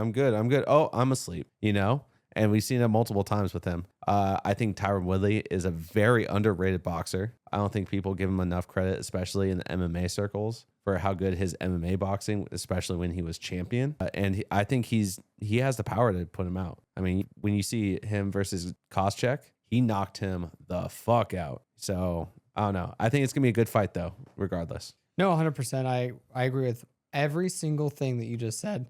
Oh, I'm asleep, you know? And we've seen it multiple times with him. I think Tyron Woodley is a very underrated boxer. I don't think people give him enough credit, especially in the MMA circles, for how good his MMA boxing, especially when he was champion. I think he has the power to put him out. I mean, when you see him versus Koscheck, he knocked him the fuck out. So I don't know. I think it's gonna be a good fight though, regardless.
No, 100%. I agree with every single thing that you just said.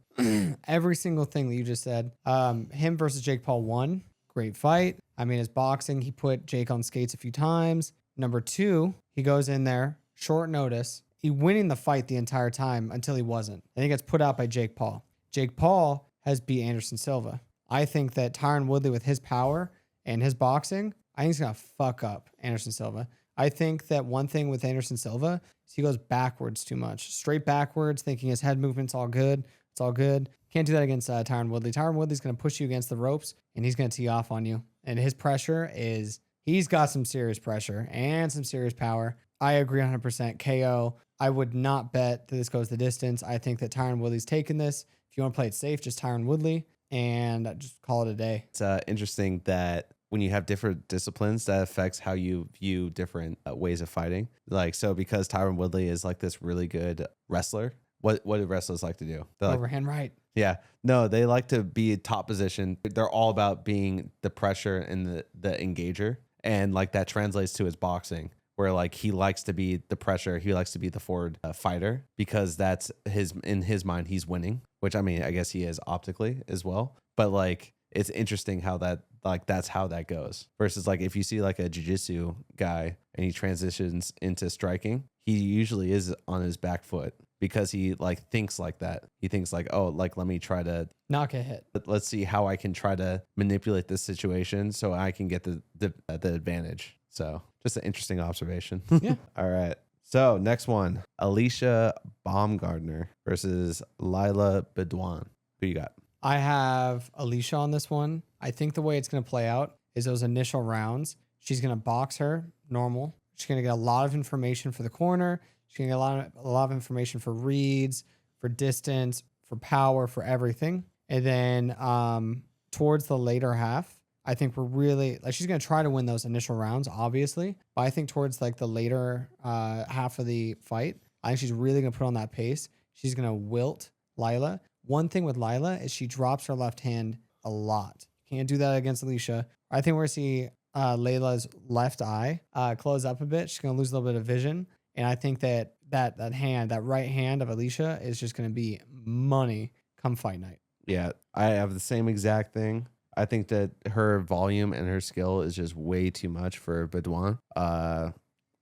Every single thing that you just said. Him versus Jake Paul 1, great fight. I mean, his boxing, he put Jake on skates a few times. Number 2, he goes in there, short notice. He winning the fight the entire time until he wasn't. And he gets put out by Jake Paul. Jake Paul has beat Anderson Silva. I think that Tyron Woodley with his power and his boxing, I think he's going to fuck up Anderson Silva. I think that one thing with Anderson Silva is he goes backwards too much. Straight backwards, thinking his head movement's all good. It's all good. Can't do that against Tyron Woodley. Tyron Woodley's going to push you against the ropes, and he's going to tee off on you. And his pressure is, he's got some serious pressure and some serious power. I agree 100%. KO. I would not bet that this goes the distance. I think that Tyron Woodley's taking this. If you want to play it safe, just Tyron Woodley and just call it a day.
It's interesting that when you have different disciplines, that affects how you view different ways of fighting. Like, so because Tyron Woodley is like this really good wrestler, what do wrestlers like to do? They're like,
Overhand right.
yeah, no, they like to be top position. They're all about being the pressure and the engager. And like that translates to his boxing, where like he likes to be the pressure. He likes to be the forward fighter because that's in his mind, he's winning, which I mean, I guess he is optically as well. But like, it's interesting how that's how that goes versus like if you see like a jiu-jitsu guy and he transitions into striking, he usually is on his back foot because he like thinks like that. He thinks like, oh, like let me try to
knock a hit.
Let's see how I can try to manipulate this situation so I can get the advantage. So just an interesting observation.
Yeah.
All right. So next one, Alycia Baumgardner versus Leila Beaudoin. Who you got?
I have Alycia on this one. I think the way it's going to play out is those initial rounds. She's going to box her normal. She's going to get a lot of information for the corner. She's going to get a lot of information for reads, for distance, for power, for everything. And then towards the later half, I think we're really like she's going to try to win those initial rounds, obviously. But I think towards like the later half of the fight, I think she's really going to put on that pace. She's going to wilt Leila. One thing with Leila is she drops her left hand a lot. Can't do that against Alycia. I think we're going to see Leila's left eye close up a bit. She's going to lose a little bit of vision. And I think that right hand of Alycia is just going to be money come fight night.
Yeah, I have the same exact thing. I think that her volume and her skill is just way too much for Beaudoin.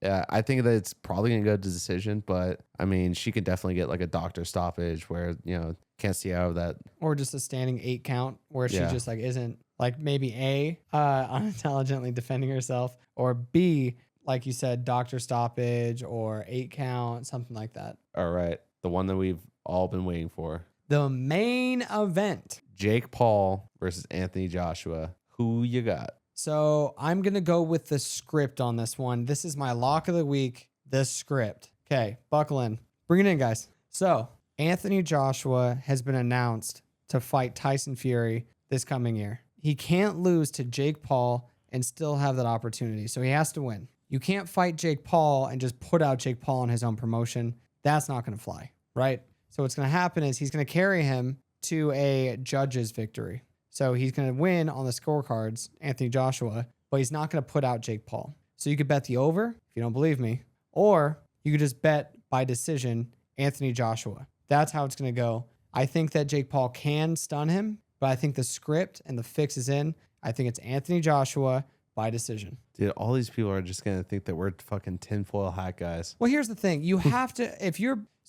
Yeah, I think that it's probably going to go to decision, but I mean, she could definitely get like a doctor stoppage where, you know, can't see out of that.
Or just a standing 8 count where she just like isn't like maybe A, unintelligently defending herself, or B, like you said, doctor stoppage or 8 count, something like that.
All right. The one that we've all been waiting for.
The main event.
Jake Paul versus Anthony Joshua. Who you got?
So I'm going to go with the script on this one. This is my lock of the week, the script. Okay, buckle in. Bring it in, guys. So Anthony Joshua has been announced to fight Tyson Fury this coming year. He can't lose to Jake Paul and still have that opportunity. So he has to win. You can't fight Jake Paul and just put out Jake Paul in his own promotion. That's not going to fly, right? So what's going to happen is he's going to carry him to a judge's victory. So he's going to win on the scorecards, Anthony Joshua, but he's not going to put out Jake Paul. So you could bet the over if you don't believe me, or you could just bet by decision Anthony Joshua. That's how it's going to go. I think that Jake Paul can stun him, but I think the script and the fix is in. I think it's Anthony Joshua by decision.
Dude, all these people are just going to think that we're fucking tinfoil hat guys.
Well, here's the thing. You have to,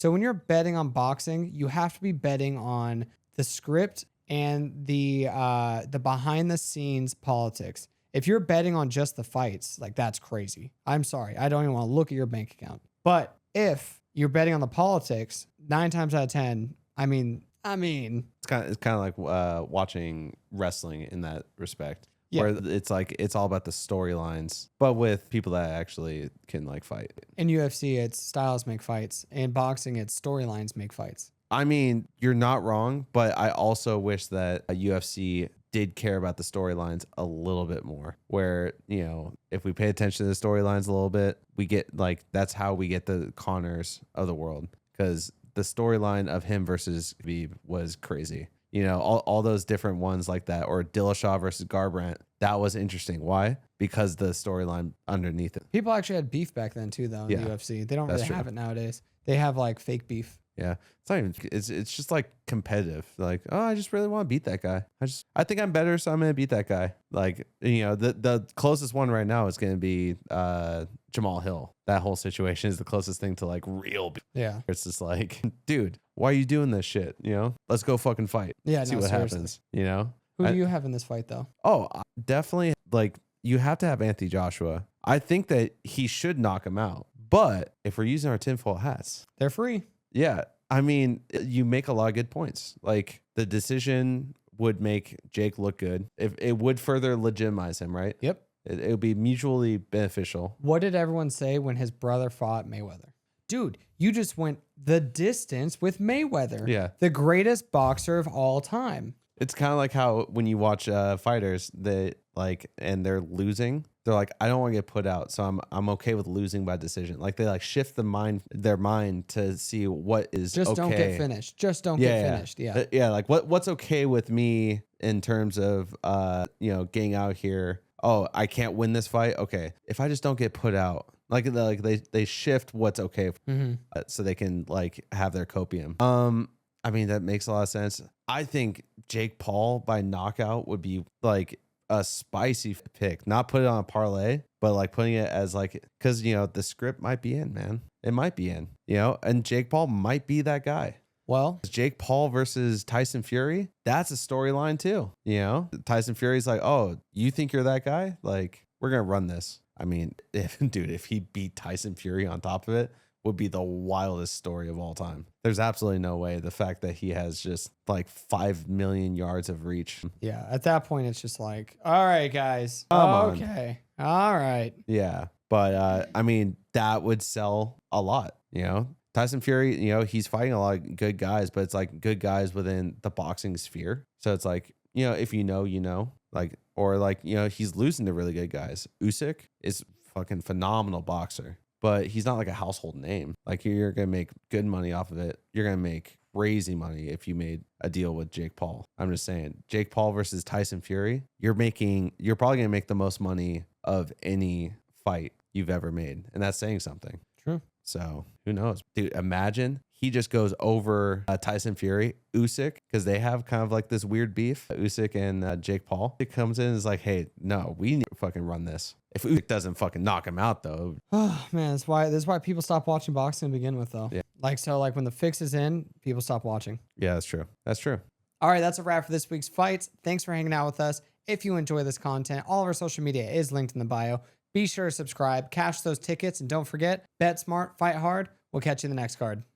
when you're betting on boxing, you have to be betting on the script and the behind the scenes politics. If you're betting on just the fights, like that's crazy. I'm sorry. I don't even want to look at your bank account. But if you're betting on the politics, 9 times out of 10, I mean,
it's kind of like watching wrestling in that respect.
Yeah.
Where it's all about the storylines, but with people that actually can like fight.
In UFC, it's styles make fights. In boxing, it's storylines make fights.
I mean, you're not wrong, but I also wish that a UFC did care about the storylines a little bit more. Where, you know, if we pay attention to the storylines a little bit, we get like, that's how we get the Connors of the world. Because the storyline of him versus Khabib was crazy. You know, all those different ones like that, or Dillashaw versus Garbrandt. That was interesting. Why? Because the storyline underneath it.
People actually had beef back then too, though, in the UFC. They don't really have it nowadays. They have like fake beef.
Yeah. It's not even, it's just like competitive. Like, oh, I just really want to beat that guy. I think I'm better, so I'm gonna beat that guy. Like, you know, the closest one right now is gonna be Jahmal Hill. That whole situation is the closest thing to like real beef.
Yeah.
It's just like, dude, why are you doing this shit? You know, let's go fucking fight.
Yeah.
See what happens. You know?
Who do you have in this fight though?
Oh, definitely. Like, you have to have Anthony Joshua. I think that he should knock him out. But if we're using our tinfoil hats,
they're free.
Yeah. I mean, you make a lot of good points. Like, the decision would make Jake look good. If it would further legitimize him, right?
Yep.
It would be mutually beneficial.
What did everyone say when his brother fought Mayweather? Dude, you just went the distance with Mayweather.
Yeah.
The greatest boxer of all time.
It's kind of like how when you watch fighters, they like, and they're losing, they're like, I don't want to get put out, so I'm okay with losing by decision. Like, they like shift their mind to see what is
just
okay.
Don't get finished. Just don't get finished. Yeah.
Yeah. Like what's okay with me in terms of you know, getting out here. Oh, I can't win this fight. Okay, if I just don't get put out. Like they shift what's okay, so they can like have their copium. I mean, that makes a lot of sense. I think Jake Paul by knockout would be like a spicy pick. Not put it on a parlay, but like putting it as like, because, you know, the script might be in, man. It might be in, you know, and Jake Paul might be that guy.
Well,
Jake Paul versus Tyson Fury, that's a storyline too. You know, Tyson Fury's like, oh, you think you're that guy? Like, we're going to run this. I mean, if he beat Tyson Fury on top of it, would be the wildest story of all time. There's absolutely no way. The fact that he has just like 5 million yards of reach.
Yeah. At that point, it's just like, all right, guys. Okay. All right.
Yeah. But I mean, that would sell a lot, you know? Tyson Fury, you know, he's fighting a lot of good guys, but it's like good guys within the boxing sphere. So it's like, you know, if you know, like, or like, you know, he's losing to really good guys. Usyk is fucking phenomenal boxer, but he's not like a household name. Like, you're going to make good money off of it. You're going to make crazy money if you made a deal with Jake Paul. I'm just saying, Jake Paul versus Tyson Fury, you're probably going to make the most money of any fight you've ever made. And that's saying something.
True.
So who knows? Dude, imagine he just goes over Tyson Fury, Usyk, because they have kind of like this weird beef, Usyk and Jake Paul. It comes in and is like, hey, no, we need to fucking run this. If Usyk doesn't fucking knock him out, though.
Oh, man, this is why people stop watching boxing to begin with, though.
Yeah.
Like when the fix is in, people stop watching.
Yeah, that's true. That's true.
All right, that's a wrap for this week's fights. Thanks for hanging out with us. If you enjoy this content, all of our social media is linked in the bio. Be sure to subscribe, cash those tickets, and don't forget, bet smart, fight hard. We'll catch you in the next card.